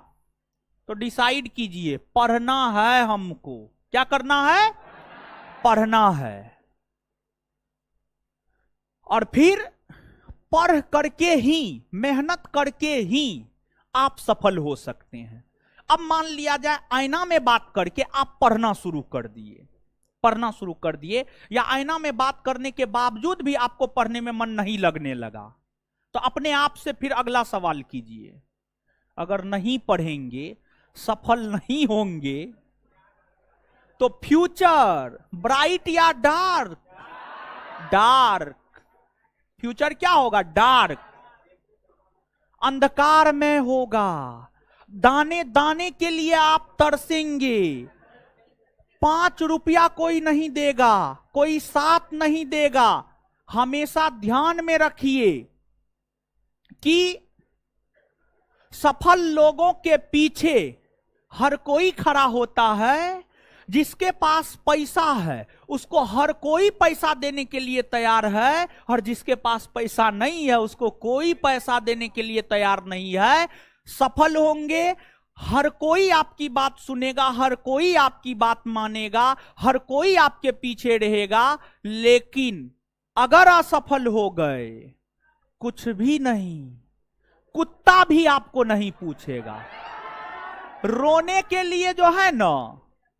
तो डिसाइड कीजिए, पढ़ना है हमको। क्या करना है? पढ़ना है। और फिर पढ़ करके ही, मेहनत करके ही आप सफल हो सकते हैं। अब मान लिया जाए आईना में बात करके आप पढ़ना शुरू कर दिए, पढ़ना शुरू कर दिए, या आईना में बात करने के बावजूद भी आपको पढ़ने में मन नहीं लगने लगा, तो अपने आप से फिर अगला सवाल कीजिए, अगर नहीं पढ़ेंगे, सफल नहीं होंगे, तो फ्यूचर ब्राइट या डार्क? डार्क। फ्यूचर क्या होगा? डार्क, अंधकार में होगा। दाने दाने के लिए आप तरसेंगे। 5 रुपया कोई नहीं देगा, कोई साथ नहीं देगा। हमेशा ध्यान में रखिए कि सफल लोगों के पीछे हर कोई खड़ा होता है। जिसके पास पैसा है उसको हर कोई पैसा देने के लिए तैयार है, और जिसके पास पैसा नहीं है उसको कोई पैसा देने के लिए तैयार नहीं है। सफल होंगे, हर कोई आपकी बात सुनेगा, हर कोई आपकी बात मानेगा, हर कोई आपके पीछे रहेगा। लेकिन अगर असफल हो गए, कुछ भी नहीं, कुत्ता भी आपको नहीं पूछेगा। रोने के लिए जो है ना,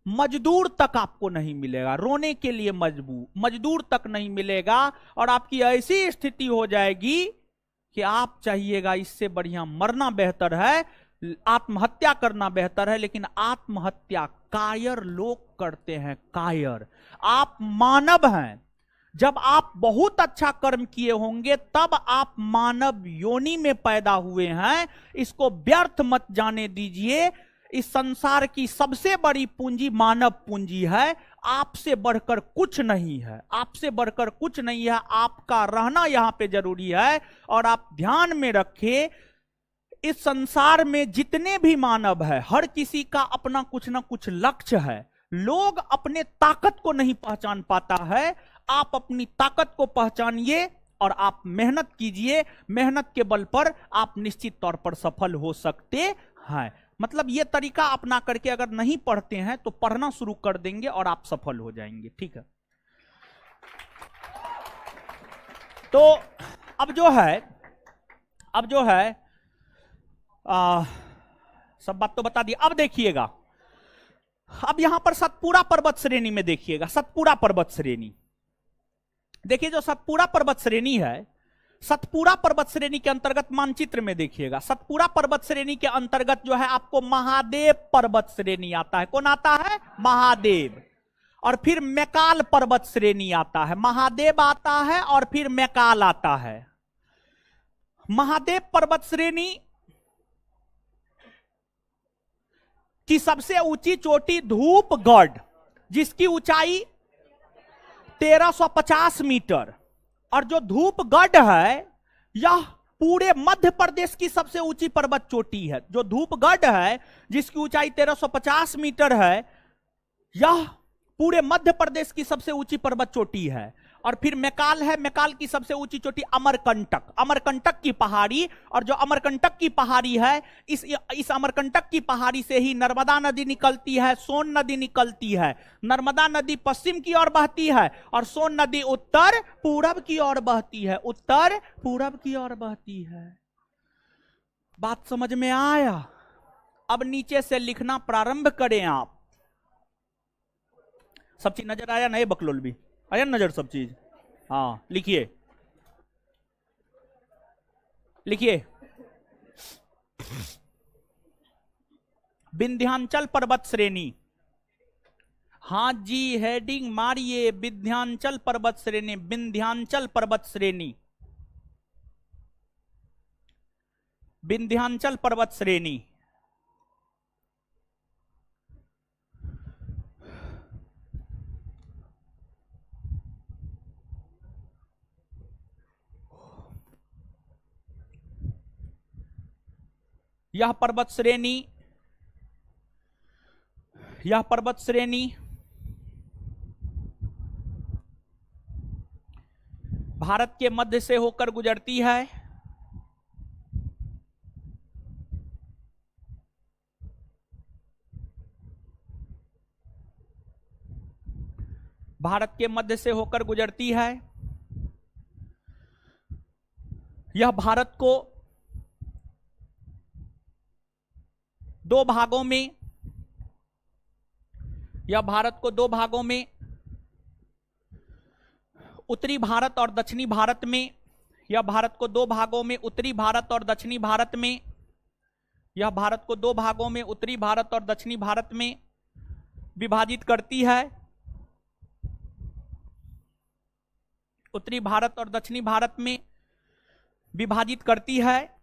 मजदूर तक आपको नहीं मिलेगा। रोने के लिए मजदूर तक नहीं मिलेगा। और आपकी ऐसी स्थिति हो जाएगी कि आप चाहिएगा इससे बढ़िया मरना बेहतर है, आत्महत्या करना बेहतर है। लेकिन आत्महत्या कायर लोग करते हैं, कायर। आप मानव हैं। जब आप बहुत अच्छा कर्म किए होंगे तब आप मानव योनि में पैदा हुए हैं। इसको व्यर्थ मत जाने दीजिए। इस संसार की सबसे बड़ी पूंजी मानव पूंजी है। आपसे बढ़कर कुछ नहीं है, आपसे बढ़कर कुछ नहीं है। आपका रहना यहां पे जरूरी है। और आप ध्यान में रखें, इस संसार में जितने भी मानव है, हर किसी का अपना कुछ ना कुछ लक्ष्य है। लोग अपने ताकत को नहीं पहचान पाता है। आप अपनी ताकत को पहचानिए और आप मेहनत कीजिए। मेहनत के बल पर आप निश्चित तौर पर सफल हो सकते हैं। मतलब ये तरीका अपना करके अगर नहीं पढ़ते हैं तो पढ़ना शुरू कर देंगे और आप सफल हो जाएंगे। ठीक है। तो अब जो है सब बात तो बता दी। अब देखिएगा, अब यहां पर सतपुड़ा पर्वत श्रेणी में देखिएगा। सतपुड़ा पर्वत श्रेणी देखिए, जो सतपुड़ा पर्वत श्रेणी है, सतपुड़ा पर्वत श्रेणी के अंतर्गत मानचित्र में देखिएगा, सतपुड़ा पर्वत श्रेणी के अंतर्गत जो है आपको महादेव पर्वत श्रेणी आता है। कौन आता है? महादेव। और फिर मैकाल पर्वत श्रेणी आता है। महादेव आता है और फिर मैकाल आता है। महादेव पर्वत श्रेणी की सबसे ऊंची चोटी धूपगढ़, जिसकी ऊंचाई 1350 मीटर। और जो धूपगढ़ है यह पूरे मध्य प्रदेश की सबसे ऊंची पर्वत चोटी है। जो धूपगढ़ है जिसकी ऊंचाई 1350 मीटर है, यह पूरे मध्य प्रदेश की सबसे ऊंची पर्वत चोटी है। और फिर मैकाल है, मैकाल की सबसे ऊंची चोटी अमरकंटक, अमरकंटक की पहाड़ी। और जो अमरकंटक की पहाड़ी है, इस अमरकंटक की पहाड़ी से ही नर्मदा नदी निकलती है, सोन नदी निकलती है। नर्मदा नदी पश्चिम की ओर बहती है और सोन नदी उत्तर पूरब की ओर बहती है, उत्तर पूरब की ओर बहती है। बात समझ में आया? अब नीचे से लिखना प्रारंभ करें आप। सब चीज नजर आया? नहीं बकलोल भी आया नजर सब चीज? हाँ, लिखिए लिखिए। विंध्याचल पर्वत श्रेणी हाँ जी, हेडिंग मारिए, विंध्याचल पर्वत श्रेणी, विंध्याचल पर्वत श्रेणी, विंध्याचल पर्वत श्रेणी। यह पर्वत श्रेणी, यह पर्वत श्रेणी भारत के मध्य से होकर गुजरती है। भारत के मध्य से होकर गुजरती है। यह भारत को दो भागों में, यह भारत को दो भागों में, उत्तरी भारत और दक्षिणी भारत में, यह भारत को दो भागों में, उत्तरी भारत और दक्षिणी भारत में, यह भारत को दो भागों में, उत्तरी भारत और दक्षिणी भारत में विभाजित करती है। उत्तरी भारत और दक्षिणी भारत में विभाजित करती है।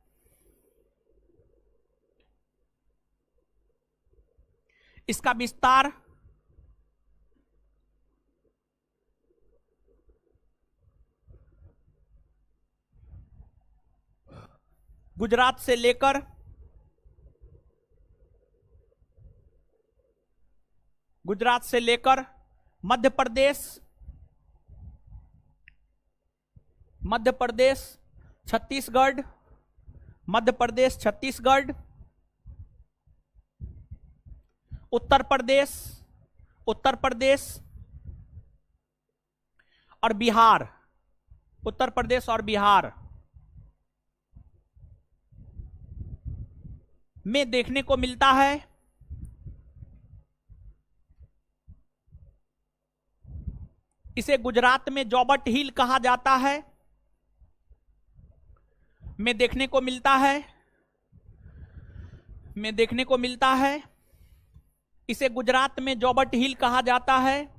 इसका विस्तार गुजरात से लेकर मध्य प्रदेश, छत्तीसगढ़, मध्य प्रदेश, छत्तीसगढ़, उत्तर प्रदेश और बिहार, उत्तर प्रदेश और बिहार में देखने को मिलता है। इसे गुजरात में जॉबर्ट हिल कहा जाता है, में देखने को मिलता है, में देखने को मिलता है। इसे गुजरात में जॉबर्ट हिल कहा जाता है,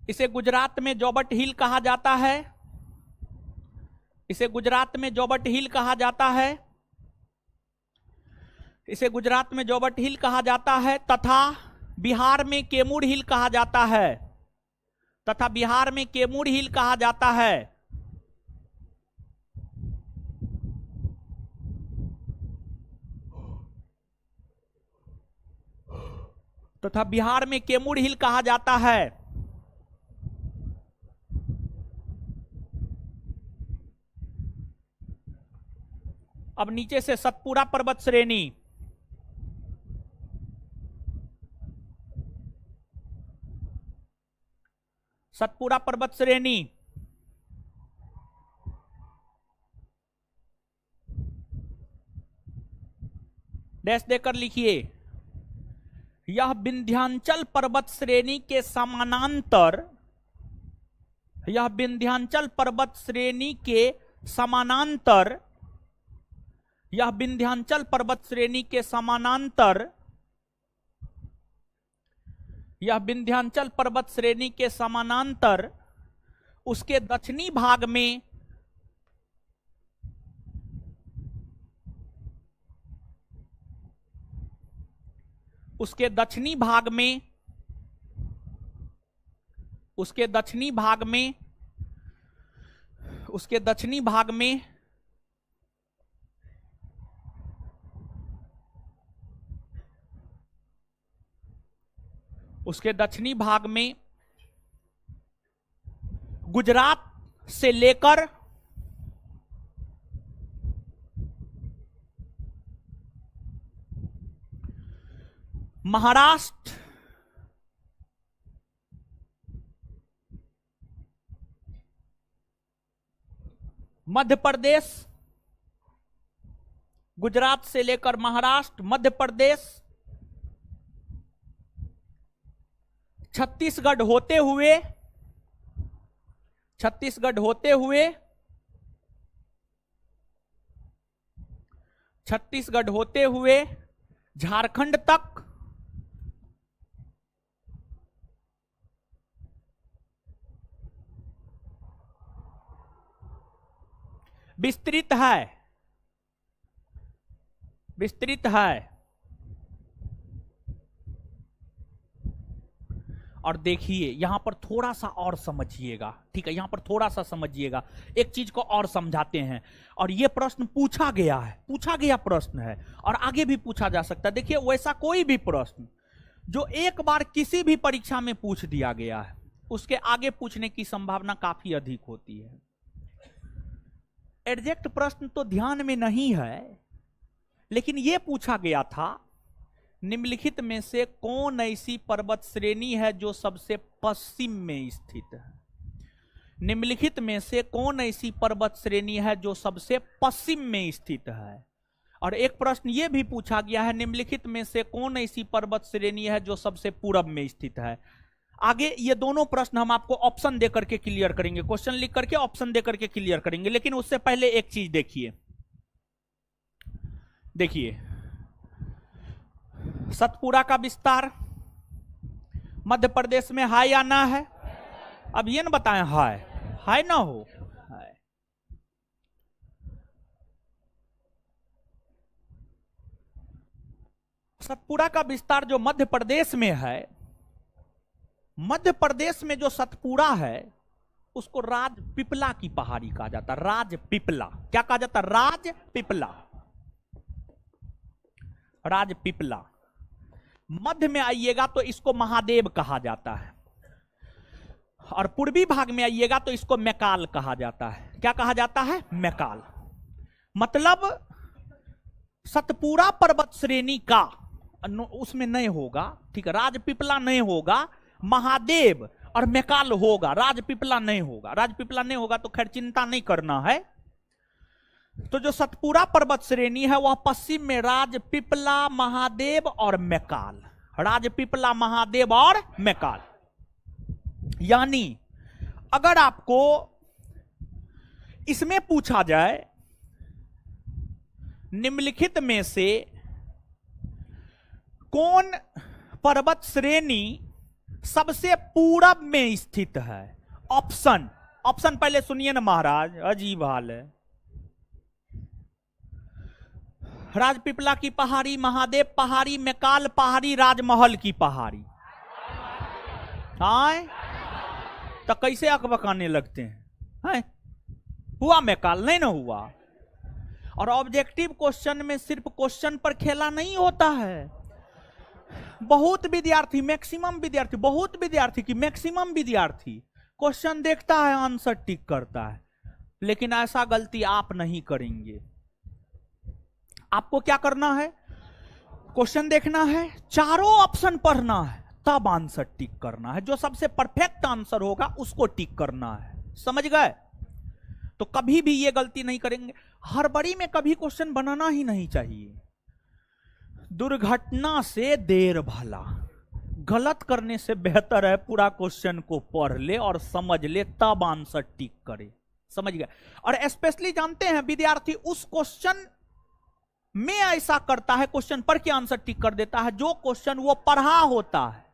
इसे गुजरात में जॉबर्ट हिल कहा जाता है, इसे गुजरात में जॉबर्ट हिल कहा जाता है, इसे गुजरात में जॉबर्ट हिल कहा जाता है, तथा बिहार में कैमूर हिल कहा जाता है, तथा बिहार में कैमूर हिल कहा जाता है। तथा बिहार में कैमूर हिल कहा जाता है। अब नीचे से सतपुड़ा पर्वत श्रेणी, सतपुड़ा पर्वत श्रेणी डैश देकर लिखिए। यह विंध्याचल पर्वत श्रेणी के समानांतर, यह विंध्याचल पर्वत श्रेणी के समानांतर, यह विंध्याचल पर्वत श्रेणी के समानांतर, यह विंध्याचल पर्वत श्रेणी के समानांतर उसके दक्षिणी भाग में, उसके दक्षिणी भाग में, उसके दक्षिणी भाग में, उसके दक्षिणी भाग में उसके दक्षिणी भाग में गुजरात से लेकर महाराष्ट्र, मध्य प्रदेश, गुजरात से लेकर महाराष्ट्र, मध्य प्रदेश, छत्तीसगढ़ होते हुए, छत्तीसगढ़ होते हुए, छत्तीसगढ़ होते हुए झारखंड तक, विस्तृत है, विस्तृत है। और देखिए यहां पर थोड़ा सा और समझिएगा, ठीक है, यहां पर थोड़ा सा समझिएगा, एक चीज को और समझाते हैं। और यह प्रश्न पूछा गया है, पूछा गया प्रश्न है और आगे भी पूछा जा सकता है। देखिए वैसा कोई भी प्रश्न जो एक बार किसी भी परीक्षा में पूछ दिया गया है, उसके आगे पूछने की संभावना काफी अधिक होती है। एग्जैक्ट प्रश्न तो ध्यान में नहीं है, लेकिन यह पूछा गया था, निम्नलिखित में से कौन ऐसी पर्वत श्रेणी है जो सबसे पश्चिम में स्थित है? निम्नलिखित में से कौन ऐसी पर्वत श्रेणी है जो सबसे पश्चिम में स्थित है? और एक प्रश्न यह भी पूछा गया है, निम्नलिखित में से कौन ऐसी पर्वत श्रेणी है जो सबसे पूरब में स्थित है? आगे ये दोनों प्रश्न हम आपको ऑप्शन देकर के क्लियर करेंगे, क्वेश्चन लिख करके ऑप्शन देकर के क्लियर करेंगे। लेकिन उससे पहले एक चीज देखिए, देखिए सतपुड़ा का विस्तार मध्य प्रदेश में है या ना है? अब ये ना बताएं है ना हो है। सतपुड़ा का विस्तार जो मध्य प्रदेश में है, मध्य प्रदेश में जो सतपुड़ा है उसको राजपीपला की पहाड़ी कहा जाता है। राजपीपला क्या कहा जाता है? राजपीपला, राजपीपला। मध्य में आइएगा तो इसको महादेव कहा जाता है, और पूर्वी भाग में आइएगा तो इसको मैकाल कहा जाता है। क्या कहा जाता है? मैकाल। मतलब सतपुड़ा पर्वत श्रेणी का उसमें नहीं होगा, ठीक है, राजपीपला नहीं होगा, महादेव और मैकाल होगा, राजपीपला नहीं होगा। राजपीपला नहीं होगा तो खैर चिंता नहीं करना है। तो जो सतपुड़ा पर्वत श्रेणी है वह पश्चिम में राजपीपला, महादेव और मैकाल, राजपीपला, महादेव और मैकाल। यानी अगर आपको इसमें पूछा जाए निम्नलिखित में से कौन पर्वत श्रेणी सबसे पूरब में स्थित है, ऑप्शन, ऑप्शन पहले सुनिए ना महाराज, अजीब हाल है। राजपीपला की पहाड़ी, महादेव पहाड़ी, मैकाल पहाड़ी, राजमहल की पहाड़ी। हाँ तो कैसे अकबकाने लगते हैं? हुआ मैकाल? नहीं ना हुआ। और ऑब्जेक्टिव क्वेश्चन में सिर्फ क्वेश्चन पर खेला नहीं होता है। बहुत विद्यार्थी, मैक्सिमम विद्यार्थी, बहुत विद्यार्थी की मैक्सिमम विद्यार्थी क्वेश्चन देखता है, आंसर टिक करता है, लेकिन ऐसा गलती आप नहीं करेंगे। आपको क्या करना है? क्वेश्चन देखना है, चारों ऑप्शन पढ़ना है, तब आंसर टिक करना है। जो सबसे परफेक्ट आंसर होगा उसको टिक करना है, समझ गए? तो कभी भी ये गलती नहीं करेंगे। हड़बड़ी में कभी क्वेश्चन बनाना ही नहीं चाहिए। दुर्घटना से देर भला, गलत करने से बेहतर है पूरा क्वेश्चन को पढ़ ले और समझ ले, तब आंसर टिक करे, समझ गए? और स्पेशली जानते हैं विद्यार्थी उस क्वेश्चन में ऐसा करता है, क्वेश्चन पढ़ के आंसर टिक कर देता है जो क्वेश्चन वो पढ़ा होता है,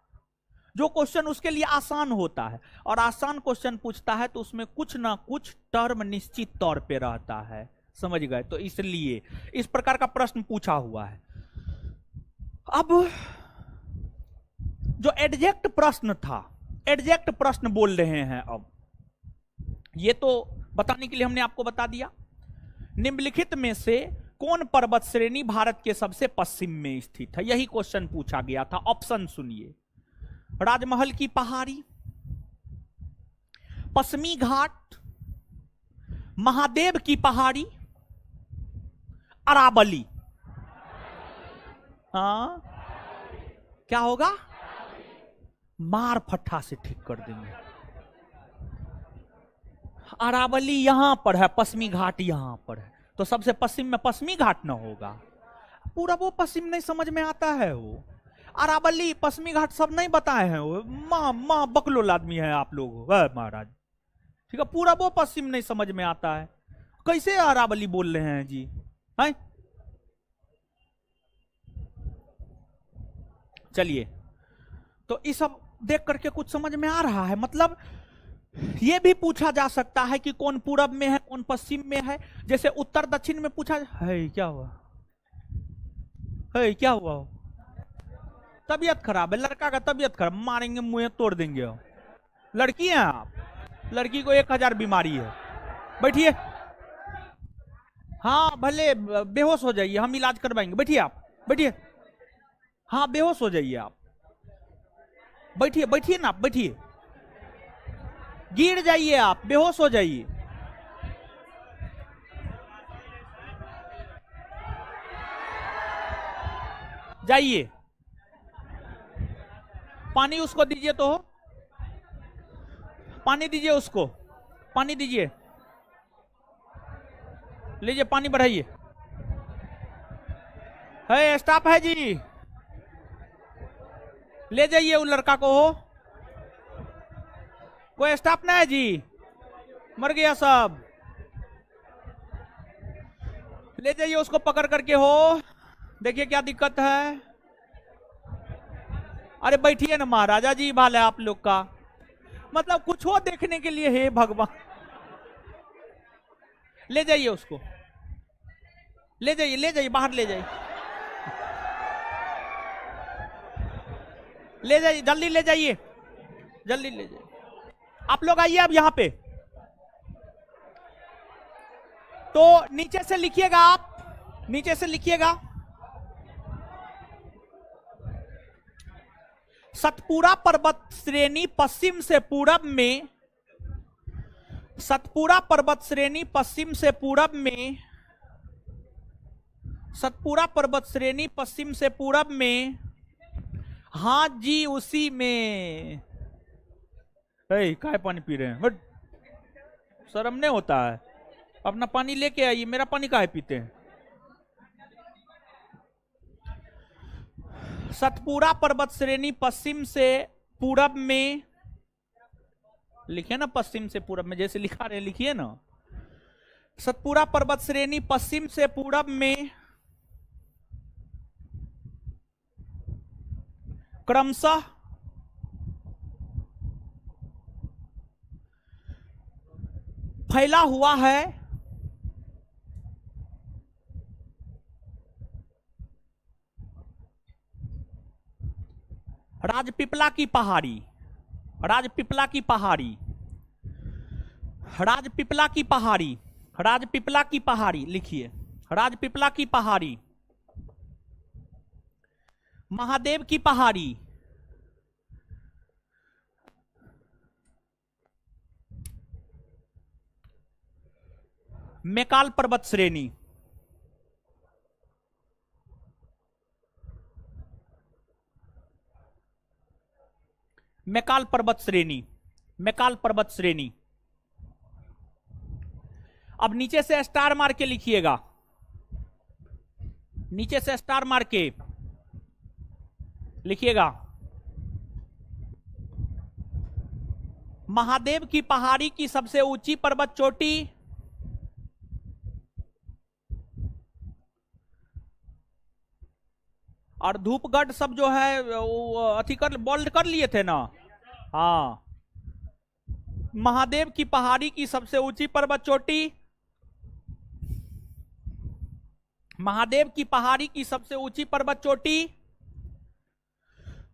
जो क्वेश्चन उसके लिए आसान होता है। और आसान क्वेश्चन पूछता है तो उसमें कुछ ना कुछ टर्म निश्चित तौर पे रहता है, समझ गए? तो इसलिए इस प्रकार का प्रश्न पूछा हुआ है। अब जो एडजेक्ट प्रश्न था, एडजेक्ट प्रश्न बोल रहे हैं। अब ये तो बताने के लिए हमने आपको बता दिया, निम्नलिखित में से कौन पर्वत श्रेणी भारत के सबसे पश्चिम में स्थित है, यही क्वेश्चन पूछा गया था। ऑप्शन सुनिए, राजमहल की पहाड़ी, पश्चिमी घाट, महादेव की पहाड़ी, अरावली। हाँ क्या होगा? मार फट्टा से ठीक कर देंगे। अरावली यहां पर है, पश्चिमी घाट यहां पर है, तो सबसे पश्चिम में पश्चिमी घाट ना होगा। पूरा वो पश्चिम नहीं समझ में आता है। वो अरावली, पश्चिमी घाट सब नहीं बताए हैं। वो माँ बकलोल आदमी है आप लोग महाराज, ठीक है? पूरा वो पश्चिम नहीं समझ में आता है, कैसे अरावली बोल रहे हैं जी? है चलिए, तो ये सब देख करके कुछ समझ में आ रहा है। मतलब ये भी पूछा जा सकता है कि कौन पूरब में है कौन पश्चिम में है। जैसे उत्तर दक्षिण में पूछा है। क्या हुआ है? क्या हुआ? तबीयत खराब है लड़का का, तबीयत खराब, मारेंगे मुंह तोड़ देंगे। लड़की हैं आप, लड़की को 1000 बीमारी है। बैठिए। हाँ भले बेहोश हो जाइए, हम इलाज करवाएंगे। बैठिए आप, बैठिए। हाँ बेहोश हो जाइए आप, बैठिए, बैठिए ना आप, बैठिए। गिर जाइए आप, बेहोश हो जाइए। जाइए, पानी उसको दीजिए तो, पानी दीजिए उसको, पानी दीजिए, लीजिए पानी बढ़ाइए। है स्टाफ है जी, ले जाइए उस लड़का को। हो कोई स्टाफ ना है जी, मर गया सब, ले जाइए उसको पकड़ करके। हो देखिए क्या दिक्कत है। अरे बैठिए ना महाराजा जी, भाल है आप लोग का, मतलब कुछ हो देखने के लिए। हे भगवान, ले जाइए उसको, ले जाइए, ले जाइए, बाहर ले जाइए, ले जाइए, जल्दी ले जाइए, जल्दी ले जाइए। आप लोग आइए अब यहां पे। तो नीचे से लिखिएगा आप, नीचे से लिखिएगा। सतपुरा पर्वत श्रेणी पश्चिम से पूरब में, सतपुरा पर्वत श्रेणी पश्चिम से पूरब में, सतपुरा पर्वत श्रेणी पश्चिम से पूरब में। हाँ जी उसी में। काय पानी पी रहे हैं? बट शर्म नहीं होता है? अपना पानी लेके आइए, मेरा पानी काहे पीते हैं? सतपुरा पर्वत श्रेणी पश्चिम से पूरब में, लिखिए ना पश्चिम से पूरब में, जैसे लिखा रहे लिखिए ना। सतपुरा पर्वत श्रेणी पश्चिम से पूरब में क्रमशः फैला हुआ है राजपीपला की पहाड़ी, राजपीपला की पहाड़ी, राजपीपला की पहाड़ी, राजपीपला की पहाड़ी लिखिए, राजपीपला की पहाड़ी, महादेव की पहाड़ी, मैकाल पर्वत श्रेणी, मैकाल पर्वत श्रेणी, मैकाल पर्वत श्रेणी। अब नीचे से स्टार मार के लिखिएगा, नीचे से स्टार मार के लिखिएगा। महादेव की पहाड़ी की सबसे ऊंची पर्वत चोटी, और धूपगढ़ सब जो है वो अथी कर बोल्ड कर लिए थे ना। हाँ, महादेव की पहाड़ी की सबसे ऊंची पर्वत चोटी, महादेव की पहाड़ी की सबसे ऊंची पर्वत चोटी,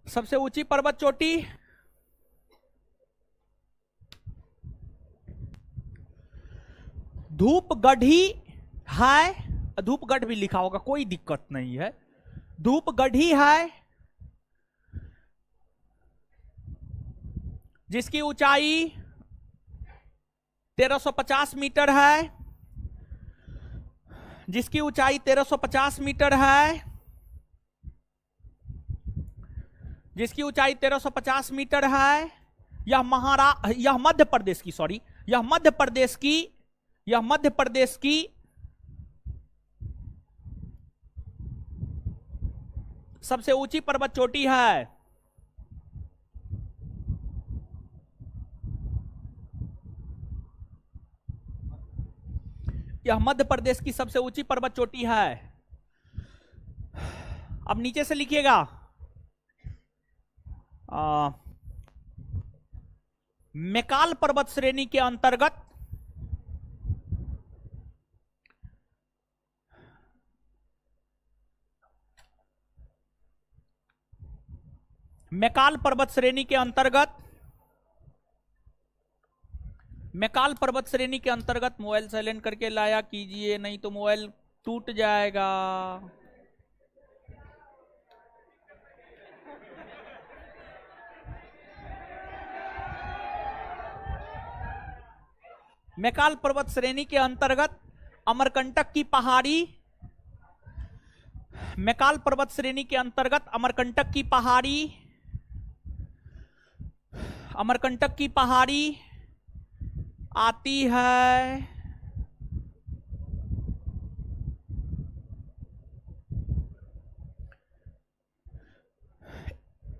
सबसे ऊंची पर्वत चोटी धूपगढ़ी है। धूपगढ़ भी लिखा होगा, कोई दिक्कत नहीं है। धूपगढ़ी है जिसकी ऊंचाई 1350 मीटर है, जिसकी ऊंचाई 1350 मीटर है, जिसकी ऊंचाई 1350 मीटर है। यह मध्य प्रदेश की, सॉरी, यह मध्य प्रदेश की, यह मध्य प्रदेश की सबसे ऊंची पर्वत चोटी है। यह मध्य प्रदेश की सबसे ऊंची पर्वत चोटी है। अब नीचे से लिखिएगा, मैकाल पर्वत श्रेणी के अंतर्गत मैकाल पर्वत श्रेणी के अंतर्गत मैकाल पर्वत श्रेणी के अंतर्गत मोबाइल साइलेंट करके लाया कीजिए, नहीं तो मोबाइल टूट जाएगा। मैकाल पर्वत श्रेणी के अंतर्गत अमरकंटक की पहाड़ी, मैकाल पर्वत श्रेणी के अंतर्गत अमरकंटक की पहाड़ी, अमरकंटक की पहाड़ी आती है।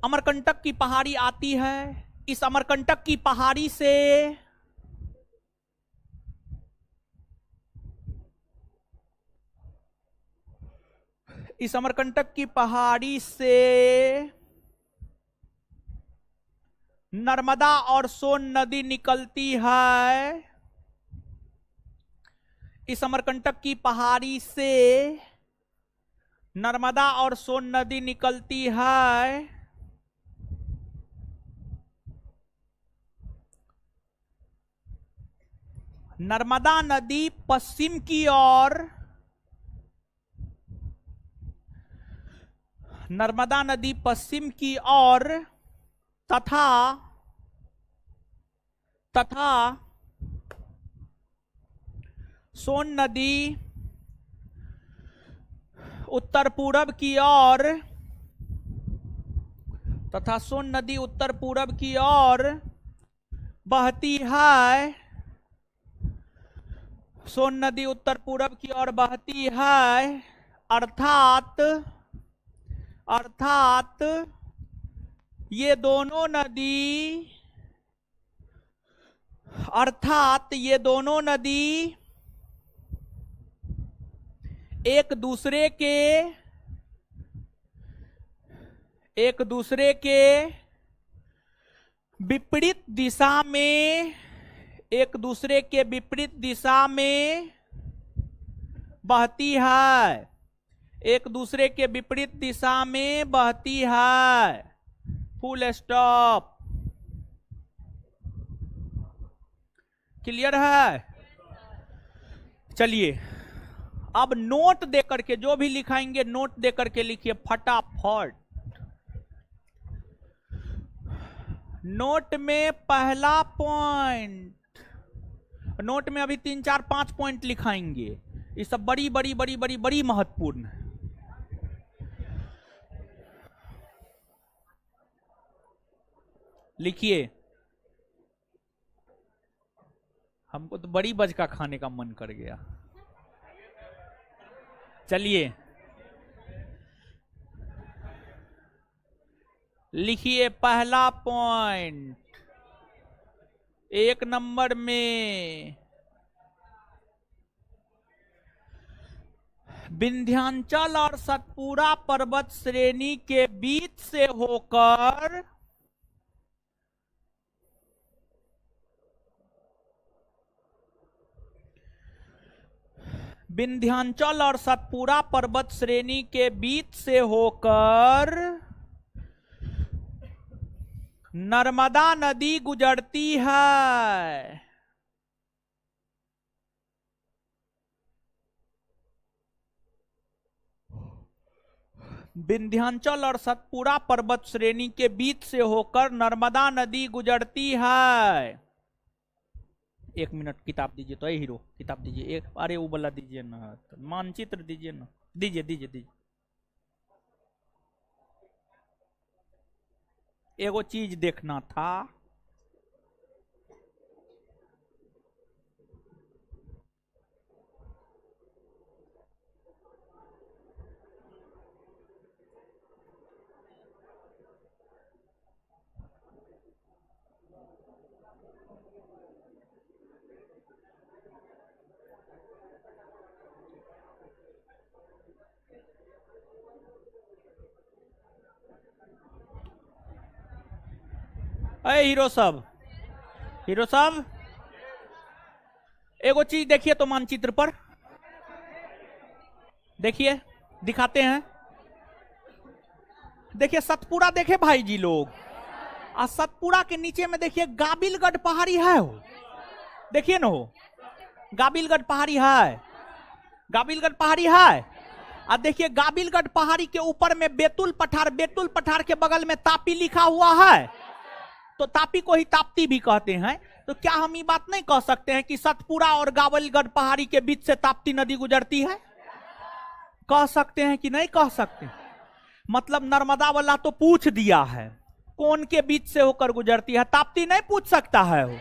अमरकंटक की पहाड़ी आती है। इस अमरकंटक की पहाड़ी से इस अमरकंटक की पहाड़ी से नर्मदा और सोन नदी निकलती है। इस अमरकंटक की पहाड़ी से नर्मदा और सोन नदी निकलती है। नर्मदा नदी पश्चिम की ओर, नर्मदा नदी पश्चिम की ओर तथा सोन नदी उत्तर पूरब की ओर, तथा सोन नदी उत्तर पूरब की ओर बहती है। सोन नदी उत्तर पूरब की ओर बहती है, अर्थात ये दोनों नदी, अर्थात ये दोनों नदी एक दूसरे के विपरीत दिशा में, एक दूसरे के विपरीत दिशा में बहती है, एक दूसरे के विपरीत दिशा में बहती है। Full stop. क्लियर है? चलिए अब नोट देकर के, जो भी लिखाएंगे नोट देकर के लिखिए फटाफट। नोट में पहला पॉइंट, नोट में अभी 3 4 5 पॉइंट लिखाएंगे, ये सब बड़ी बड़ी बड़ी बड़ी बड़ी महत्वपूर्ण है। लिखिए। हमको तो बड़ी बजका खाने का मन कर गया। चलिए लिखिए पहला पॉइंट 1 नंबर में, विंध्याचल और सतपुड़ा पर्वत श्रेणी के बीच से होकर विंध्याचल और सतपुड़ा पर्वत श्रेणी के बीच से होकर नर्मदा नदी गुजरती है। विंध्याचल और सतपुड़ा पर्वत श्रेणी के बीच से होकर नर्मदा नदी गुजरती है। 1 मिनट किताब दीजिए तो, हीरो किताब दीजिए। एक अरे वो वाला दीजिए ना, मानचित्र दीजिए ना, दीजिए दीजिए दीजिए। एगो चीज देखना था। अरे हीरो सब हीरो साहब एगो चीज देखिए तो मानचित्र पर देखिए, दिखाते हैं। देखिए सतपुड़ा देखे भाई जी लोग, और सतपुड़ा के नीचे में देखिए गाबिलगढ़ पहाड़ी है हो, देखिए ना हो, गाबिलगढ़ पहाड़ी है, गाबिलगढ़ पहाड़ी है। और देखिए गाबिलगढ़ पहाड़ी के ऊपर में बेतुल पठार, बेतुल पठार के बगल में तापी लिखा हुआ है, तो तापी को ही ताप्ती भी कहते हैं। तो क्या हम ये बात नहीं कह सकते हैं कि सतपुड़ा और गाबिलगढ़ पहाड़ी के बीच से ताप्ती नदी गुजरती है? कह सकते हैं कि नहीं कह सकते? मतलब नर्मदा वाला तो पूछ दिया है कौन के बीच से होकर गुजरती है, ताप्ती नहीं पूछ सकता है हो,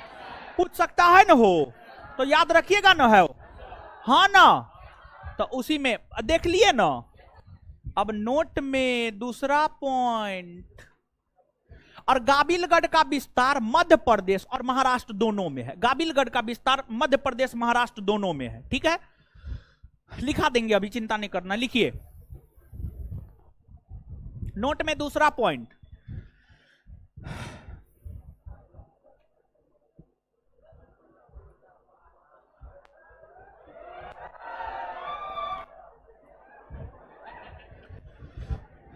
पूछ सकता है ना हो, तो याद रखिएगा ना है, हाँ ना। तो उसी में देख लिए ना। अब नोट में दूसरा पॉइंट, और गाबिलगढ़ का विस्तार मध्य प्रदेश और महाराष्ट्र दोनों में है। गाबिलगढ़ का विस्तार मध्य प्रदेश महाराष्ट्र दोनों में है, ठीक है, लिखा देंगे, अभी चिंता नहीं करना, लिखिए नोट में दूसरा पॉइंट।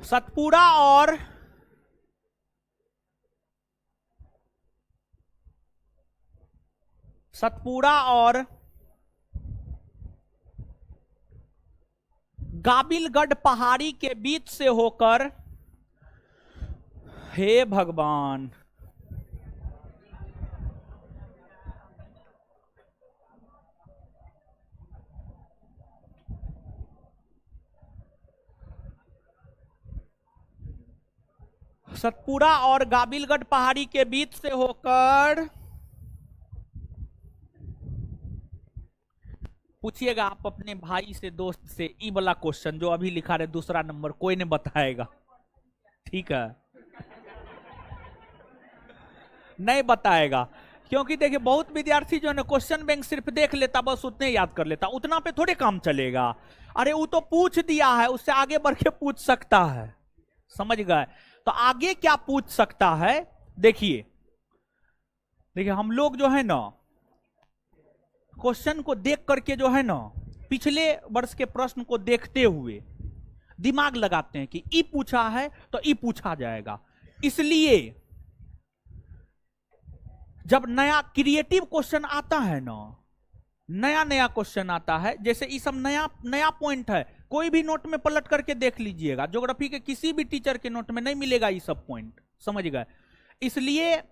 सतपुड़ा और गाबिलगढ़ पहाड़ी के बीच से होकर, हे भगवान, सतपुड़ा और गाबिलगढ़ पहाड़ी के बीच से होकर, पूछिएगा आप अपने भाई से, दोस्त से, ई वाला क्वेश्चन जो अभी लिखा रहे दूसरा नंबर, कोई नहीं बताएगा, ठीक है, नहीं बताएगा। क्योंकि देखिए बहुत विद्यार्थी जो है ना क्वेश्चन बैंक सिर्फ देख लेता, बस उतने याद कर लेता, उतना पे थोड़े काम चलेगा। अरे वो तो पूछ दिया है, उससे आगे बढ़ के पूछ सकता है, समझ गए? तो आगे क्या पूछ सकता है, देखिए देखिए हम लोग जो है ना क्वेश्चन को देख करके जो है ना पिछले वर्ष के प्रश्न को देखते हुए दिमाग लगाते हैं कि ई पूछा है तो ई पूछा जाएगा। इसलिए जब नया क्रिएटिव क्वेश्चन आता है ना, नया नया क्वेश्चन आता है, जैसे ये सब नया नया पॉइंट है, कोई भी नोट में पलट करके देख लीजिएगा, ज्योग्राफी के किसी भी टीचर के नोट में नहीं मिलेगा ये सब पॉइंट, समझ गए? इसलिए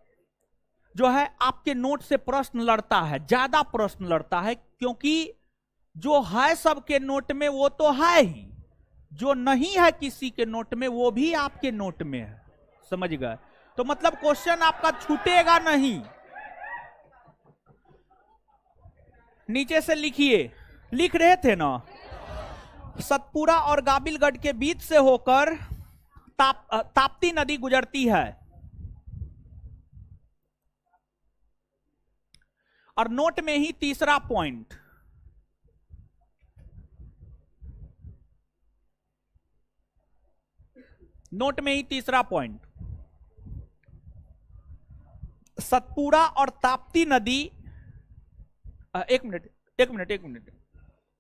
जो है आपके नोट से प्रश्न लड़ता है, ज्यादा प्रश्न लड़ता है, क्योंकि जो है सबके नोट में वो तो है ही, जो नहीं है किसी के नोट में वो भी आपके नोट में है, समझ गए? तो मतलब क्वेश्चन आपका छूटेगा नहीं। नीचे से लिखिए, लिख रहे थे ना, सतपुड़ा और गाबिलगढ़ के बीच से होकर ताप्ती नदी गुजरती है। और नोट में ही तीसरा पॉइंट, नोट में ही तीसरा पॉइंट, सतपुड़ा और ताप्ती नदी, एक मिनट एक मिनट एक मिनट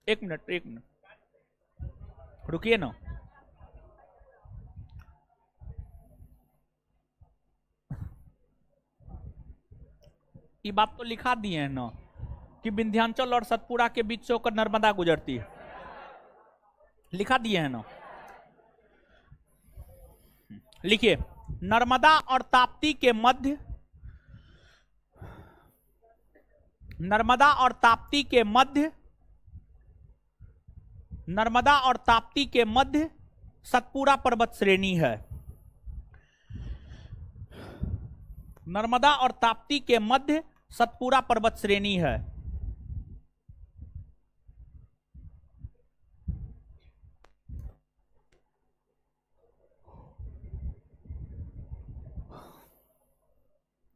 एक मिनट एक मिनट रुकिए ना। ये बात तो लिखा दिए हैं ना कि विंध्याचल और सतपुड़ा के बीच से होकर नर्मदा गुजरती है, लिखा दिए हैं ना। लिखिए, नर्मदा और ताप्ती के मध्य, नर्मदा और ताप्ती के मध्य, नर्मदा और ताप्ती के मध्य सतपुड़ा पर्वत श्रेणी है। नर्मदा और ताप्ती के मध्य सतपुड़ा पर्वत श्रेणी है।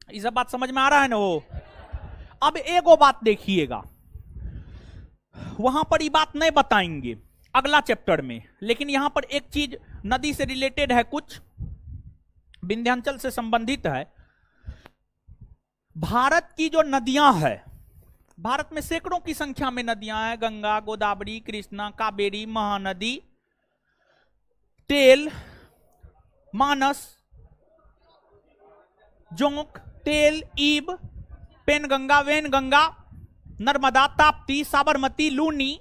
ये सब बात समझ में आ रहा है ना? वो अब एगो बात देखिएगा, वहां पर ये बात नहीं बताएंगे अगला चैप्टर में, लेकिन यहां पर एक चीज नदी से रिलेटेड है, कुछ विंध्याचल से संबंधित है। भारत की जो नदियां हैं, भारत में सैकड़ों की संख्या में नदियां हैं, गंगा, गोदावरी, कृष्णा, कावेरी, महानदी, तेल, मानस, जोंक, तेल, ईब, पेनगंगा, वेनगंगा, नर्मदा, ताप्ती, साबरमती, लूनी,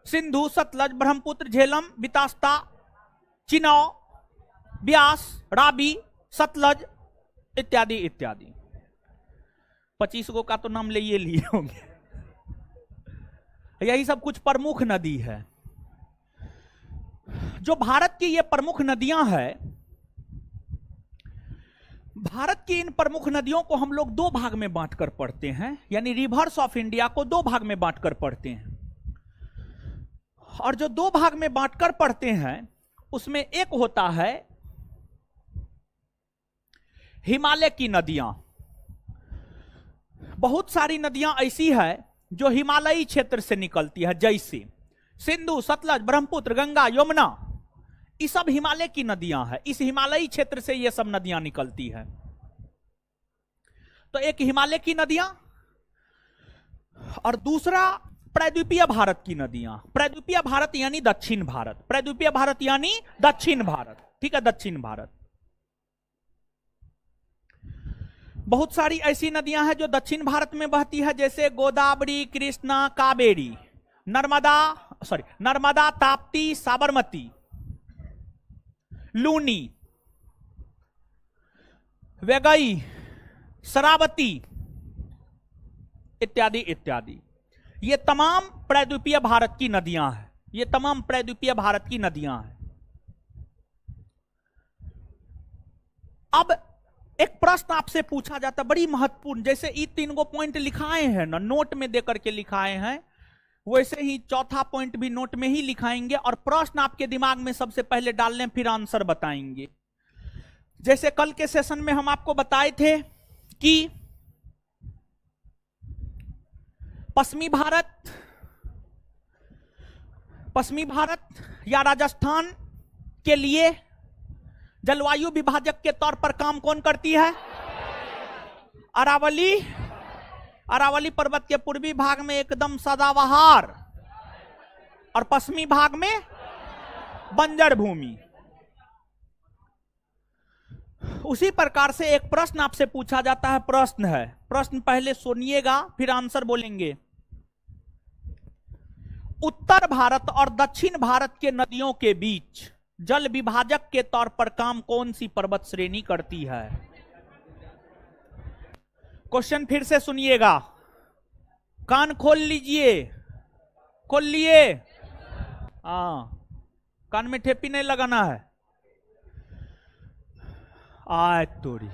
सिंधु, सतलज, ब्रह्मपुत्र, झेलम, बितास्ता, चिनाव, ब्यास, राबी, सतलज इत्यादि इत्यादि। 25 गो का तो नाम ले लिए होंगे। यही सब कुछ प्रमुख नदी है। जो भारत की ये प्रमुख नदियां हैं, भारत की इन प्रमुख नदियों को हम लोग दो भाग में बांटकर पढ़ते हैं, यानी रिवर्स ऑफ इंडिया को दो भाग में बांटकर पढ़ते हैं। और जो दो भाग में बांटकर पढ़ते हैं उसमें एक होता है हिमालय की नदियां। बहुत सारी नदियां ऐसी है जो हिमालयी क्षेत्र से निकलती है, जैसे सिंधु, सतलज, ब्रह्मपुत्र, गंगा, यमुना, ये सब हिमालय की नदियां हैं। इस हिमालयी क्षेत्र से ये सब नदियां निकलती है। तो एक हिमालय की नदियां और दूसरा प्रायद्वीपीय भारत की नदियां। प्रायद्वीपीय भारत यानी दक्षिण भारत, प्रायद्वीपीय भारत यानी दक्षिण भारत, ठीक है, दक्षिण भारत। बहुत सारी ऐसी नदियां हैं जो दक्षिण भारत में बहती है, जैसे गोदावरी, कृष्णा, कावेरी, नर्मदा, ताप्ती, साबरमती, लूनी, वैगई, शरावती इत्यादि इत्यादि। ये तमाम प्रायद्वीपीय भारत की नदियां हैं। ये तमाम प्रायद्वीपीय भारत की नदियां हैं। अब एक प्रश्न आपसे पूछा जाता है, बड़ी महत्वपूर्ण, जैसे ये 3 गो पॉइंट लिखाए हैं ना, नोट में देकर के लिखाए हैं, वैसे ही चौथा पॉइंट भी नोट में ही लिखाएंगे और प्रश्न आपके दिमाग में सबसे पहले डाल लें, फिर आंसर बताएंगे। जैसे कल के सेशन में हम आपको बताए थे कि पश्चिमी भारत या राजस्थान के लिए जलवायु विभाजक के तौर पर काम कौन करती है? अरावली पर्वत के पूर्वी भाग में एकदम सदाबहार और पश्चिमी भाग में बंजर भूमि। उसी प्रकार से एक प्रश्न आपसे पूछा जाता है, प्रश्न पहले सुनिएगा फिर आंसर बोलेंगे। उत्तर भारत और दक्षिण भारत के नदियों के बीच जल विभाजक के तौर पर काम कौन सी पर्वत श्रेणी करती है? क्वेश्चन फिर से सुनिएगा, कान खोल लीजिए, खोल लिए? कान में ठेपी नहीं लगाना है। आय तोरी,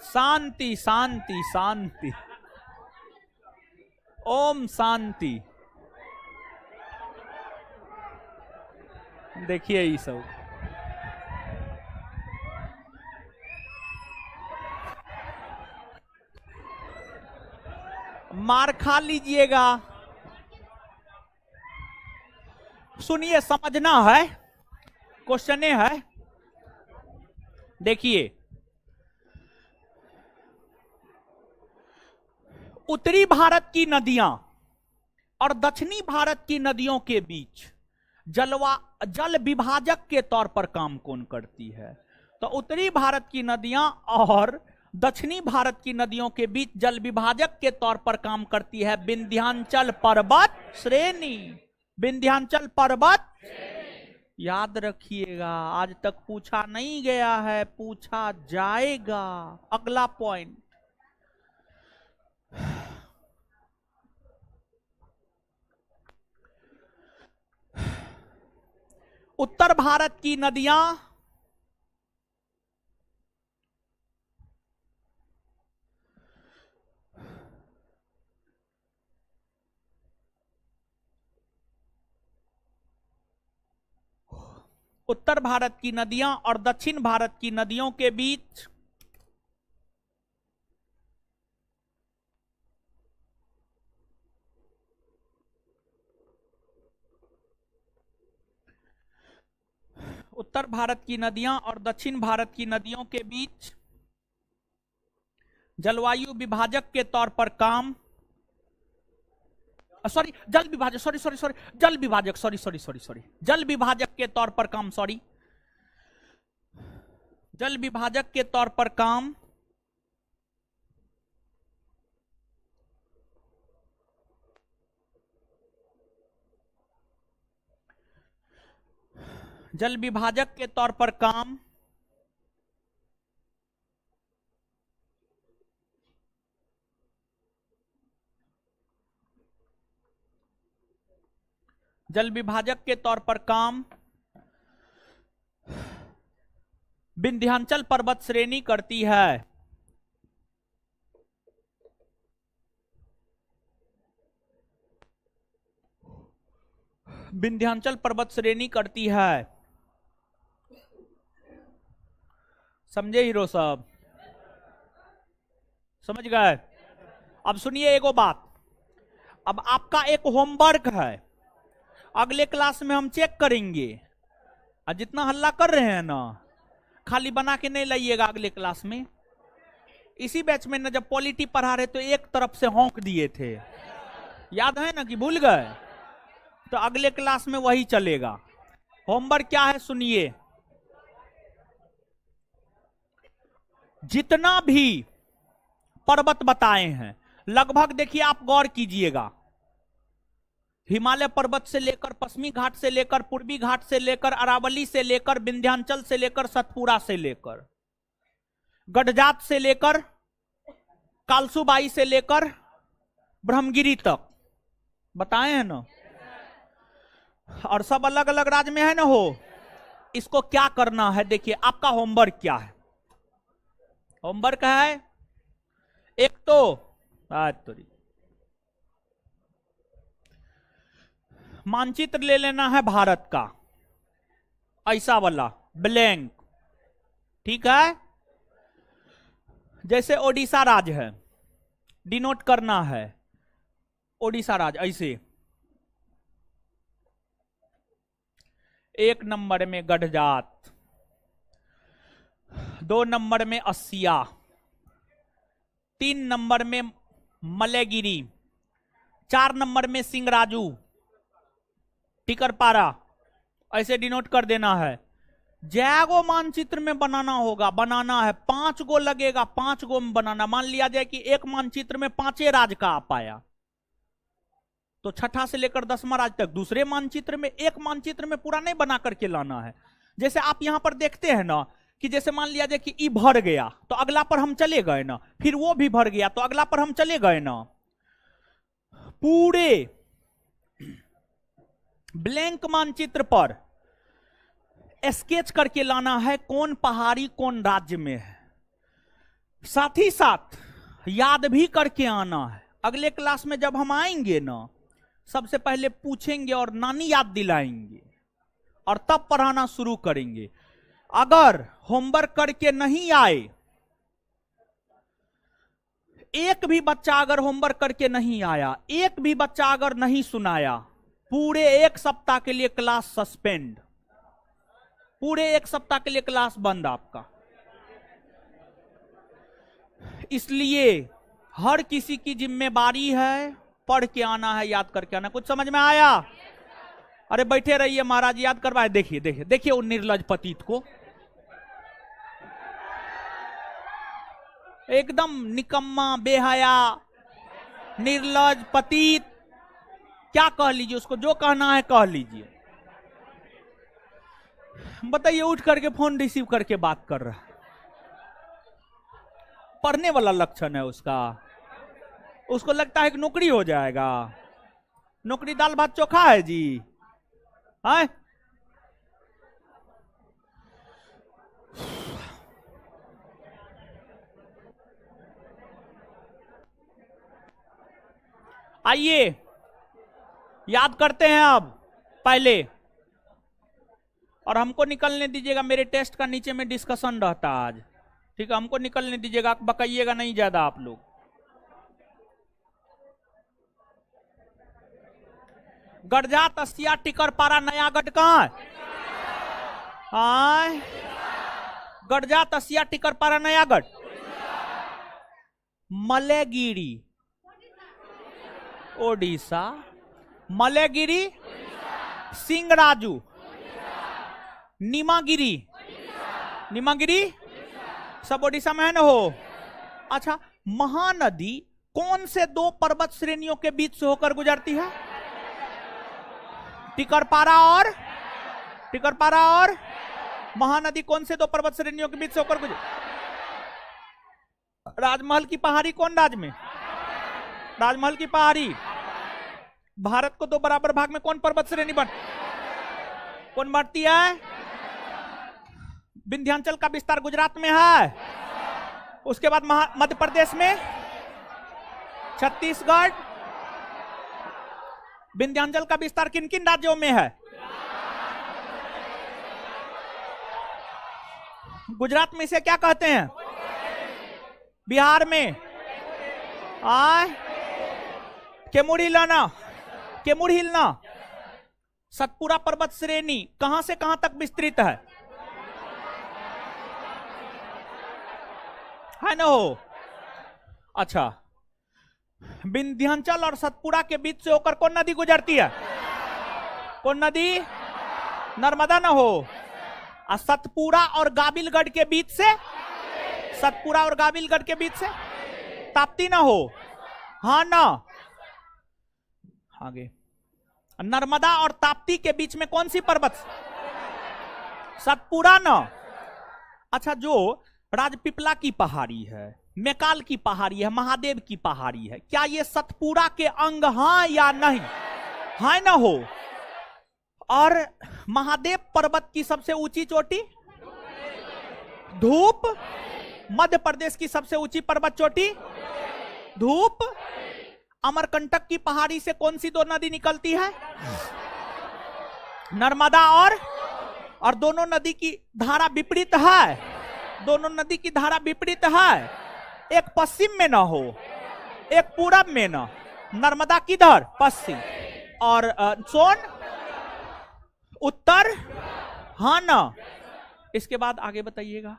शांति शांति शांति, ओम शांति। देखिए ये सब मार खा लीजिएगा। सुनिए, समझना है, क्वेश्चन है। देखिए, उत्तरी भारत की नदियां और दक्षिणी भारत की नदियों के बीच जल विभाजक के तौर पर काम कौन करती है? तो उत्तरी भारत की नदियां और दक्षिणी भारत की नदियों के बीच जल विभाजक के तौर पर काम करती है विंध्याचल पर्वत श्रेणी। विंध्याचल पर्वत, याद रखिएगा, आज तक पूछा नहीं गया है, पूछा जाएगा। अगला पॉइंट, उत्तर भारत की नदियां उत्तर भारत की नदियां और दक्षिण भारत की नदियों के बीच उत्तर भारत की नदियां और दक्षिण भारत की नदियों के बीच जलवायु विभाजक के तौर पर काम, सॉरी जल विभाजक, सॉरी सॉरी सॉरी जल विभाजक, सॉरी सॉरी सॉरी सॉरी जल विभाजक के तौर पर काम, सॉरी जल विभाजक के तौर पर काम जल विभाजक के तौर पर काम जल विभाजक के तौर पर काम विंध्याचल पर्वत श्रेणी करती है। विंध्याचल पर्वत श्रेणी करती है। समझे हीरो साहब? समझ गए? अब सुनिए एगो बात, अब आपका एक होमवर्क है, अगले क्लास में हम चेक करेंगे। और जितना हल्ला कर रहे हैं ना, खाली बना के नहीं लाइएगा अगले क्लास में। इसी बैच में ना जब पॉलिटी पढ़ा रहे तो एक तरफ से होंक दिए थे, याद है ना कि भूल गए? तो अगले क्लास में वही चलेगा। होमवर्क क्या है सुनिए, जितना भी पर्वत बताए हैं लगभग देखिए, आप गौर कीजिएगा, हिमालय पर्वत से लेकर पश्चिमी घाट से लेकर पूर्वी घाट से लेकर अरावली से लेकर विंध्याचल से लेकर सतपुरा से लेकर गडजात से लेकर कालसुबाई से लेकर ब्रह्मगिरी तक बताए हैं ना, और सब अलग अलग राज्य में है ना हो। इसको क्या करना है देखिए, आपका होमवर्क क्या है? होमवर्क है एक तो मानचित्र ले लेना है भारत का, ऐसा वाला ब्लैंक, ठीक है? जैसे ओडिशा राज्य है, डिनोट करना है ओडिशा राज्य ऐसे, एक नंबर में गढ़जात, 2 नंबर में अस्सिया, 3 नंबर में मलयगिरी, 4 नंबर में सिंगराजू, टिकरपारा, ऐसे डिनोट कर देना है। जैगो मानचित्र में बनाना होगा, बनाना है 5 गो लगेगा, 5 गो में बनाना। मान लिया जाए कि एक मानचित्र में 5 राज्य का आ पाया, तो छठा से लेकर 10वां राज्य तक दूसरे मानचित्र में, एक मानचित्र में पूरा नहीं बना करके लाना है। जैसे आप यहां पर देखते हैं ना कि जैसे मान लिया जाए कि ई भर गया तो अगला पर हम चले गए ना, फिर वो भी भर गया तो अगला पर हम चले गए ना। पूरे ब्लैंक मानचित्र पर स्केच करके लाना है कौन पहाड़ी कौन राज्य में है, साथ ही साथ याद भी करके आना है। अगले क्लास में जब हम आएंगे ना, सबसे पहले पूछेंगे और नानी याद दिलाएंगे और तब पढ़ाना शुरू करेंगे। अगर होमवर्क करके नहीं आए, एक भी बच्चा अगर होमवर्क करके नहीं आया, एक भी बच्चा अगर नहीं सुनाया, पूरे 1 सप्ताह के लिए क्लास सस्पेंड, पूरे 1 सप्ताह के लिए क्लास बंद आपका। इसलिए हर किसी की जिम्मेदारी है, पढ़ के आना है, याद करके आना। कुछ समझ में आया? अरे बैठे रहिए महाराज, याद करवाए। देखिए देखिए देखिए, वो निर्लज पतित को, एकदम निकम्मा, बेहया, निर्लज पतित, क्या कह लीजिए उसको, जो कहना है कह लीजिए। बताइए, उठ करके फोन रिसीव करके बात कर रहा है, पढ़ने वाला लक्षण है उसका। उसको लगता है कि नौकरी हो जाएगा। नौकरी दाल भात चोखा है जी, है? आइए याद करते हैं अब पहले, और हमको निकलने दीजिएगा। मेरे टेस्ट का नीचे में डिस्कशन रहता आज, ठीक है? हमको निकलने दीजिएगा, बकाइएगा नहीं ज्यादा आप लोग। गढ़जात, अस्सिया, टिकरपारा, नयागढ़ कहां है? आय गडजा तसिया टिकरपारा नयागढ़। मलेगिरी ओडिशा। मलेगिरी सिंगराजू। नीमागिरी नीमागिरी सब ओडिशा में है ना हो। अच्छा, महानदी कौन से दो पर्वत श्रेणियों के बीच से होकर गुजरती है? टिकरपारा और महानदी कौन से दो पर्वत श्रेणियों के बीच से होकर गुजर? राजमहल की पहाड़ी कौन राज्य में? राजमहल की पहाड़ी। भारत को दो बराबर भाग में कौन पर्वत श्रेणी कौन बांटती है? विंध्याचल का विस्तार गुजरात में है। उसके बाद मध्य प्रदेश में छत्तीसगढ़। विंध्याचल का विस्तार किन किन राज्यों में है? गुजरात में इसे क्या कहते हैं? बिहार में केमुर हिलना। सतपुड़ा पर्वत श्रेणी कहां से कहां तक विस्तृत है ना हो? अच्छा, विंध्याचल और सतपुड़ा के बीच से होकर कौन नदी गुजरती है? कौन नदी? नर्मदा ना हो। सतपुड़ा और गाबिलगढ़ के बीच से? सतपुड़ा और गाबिलगढ़ के बीच से ताप्ती ना हो। हाँ ना। आगे, नर्मदा और ताप्ती के बीच में कौन सी पर्वत? सतपुड़ा ना। अच्छा, जो राजपीपला की पहाड़ी है, मैकाल की पहाड़ी है, महादेव की पहाड़ी है, क्या ये सतपुड़ा के अंग हाँ या नहीं? हाँ ना हो। और महादेव पर्वत की सबसे ऊंची चोटी? धूप। मध्य प्रदेश की सबसे ऊंची पर्वत चोटी? धूप। अमरकंटक की पहाड़ी से कौन सी दो नदी निकलती है? नर्मदा और दोनों नदी की धारा विपरीत है। दोनों नदी की धारा विपरीत है। एक पश्चिम में ना हो, एक पूरब में ना। नर्मदा किधर? पश्चिम। और सोन उत्तर। हाँ ना। इसके बाद आगे बताइएगा।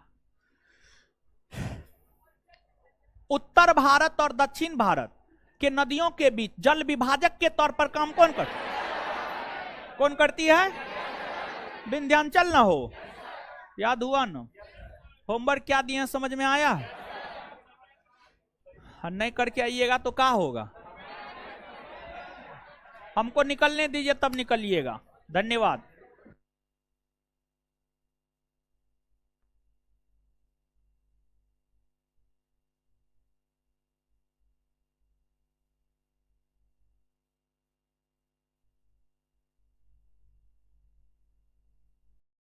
उत्तर भारत और दक्षिण भारत के नदियों के बीच जल विभाजक के तौर पर काम कौन करती है? विंध्याचल ना हो। याद हुआ ना? होमवर्क क्या दिए समझ में आया? नहीं करके आइएगा तो क्या होगा? हमको निकलने दीजिए तब निकलिएगा। धन्यवाद।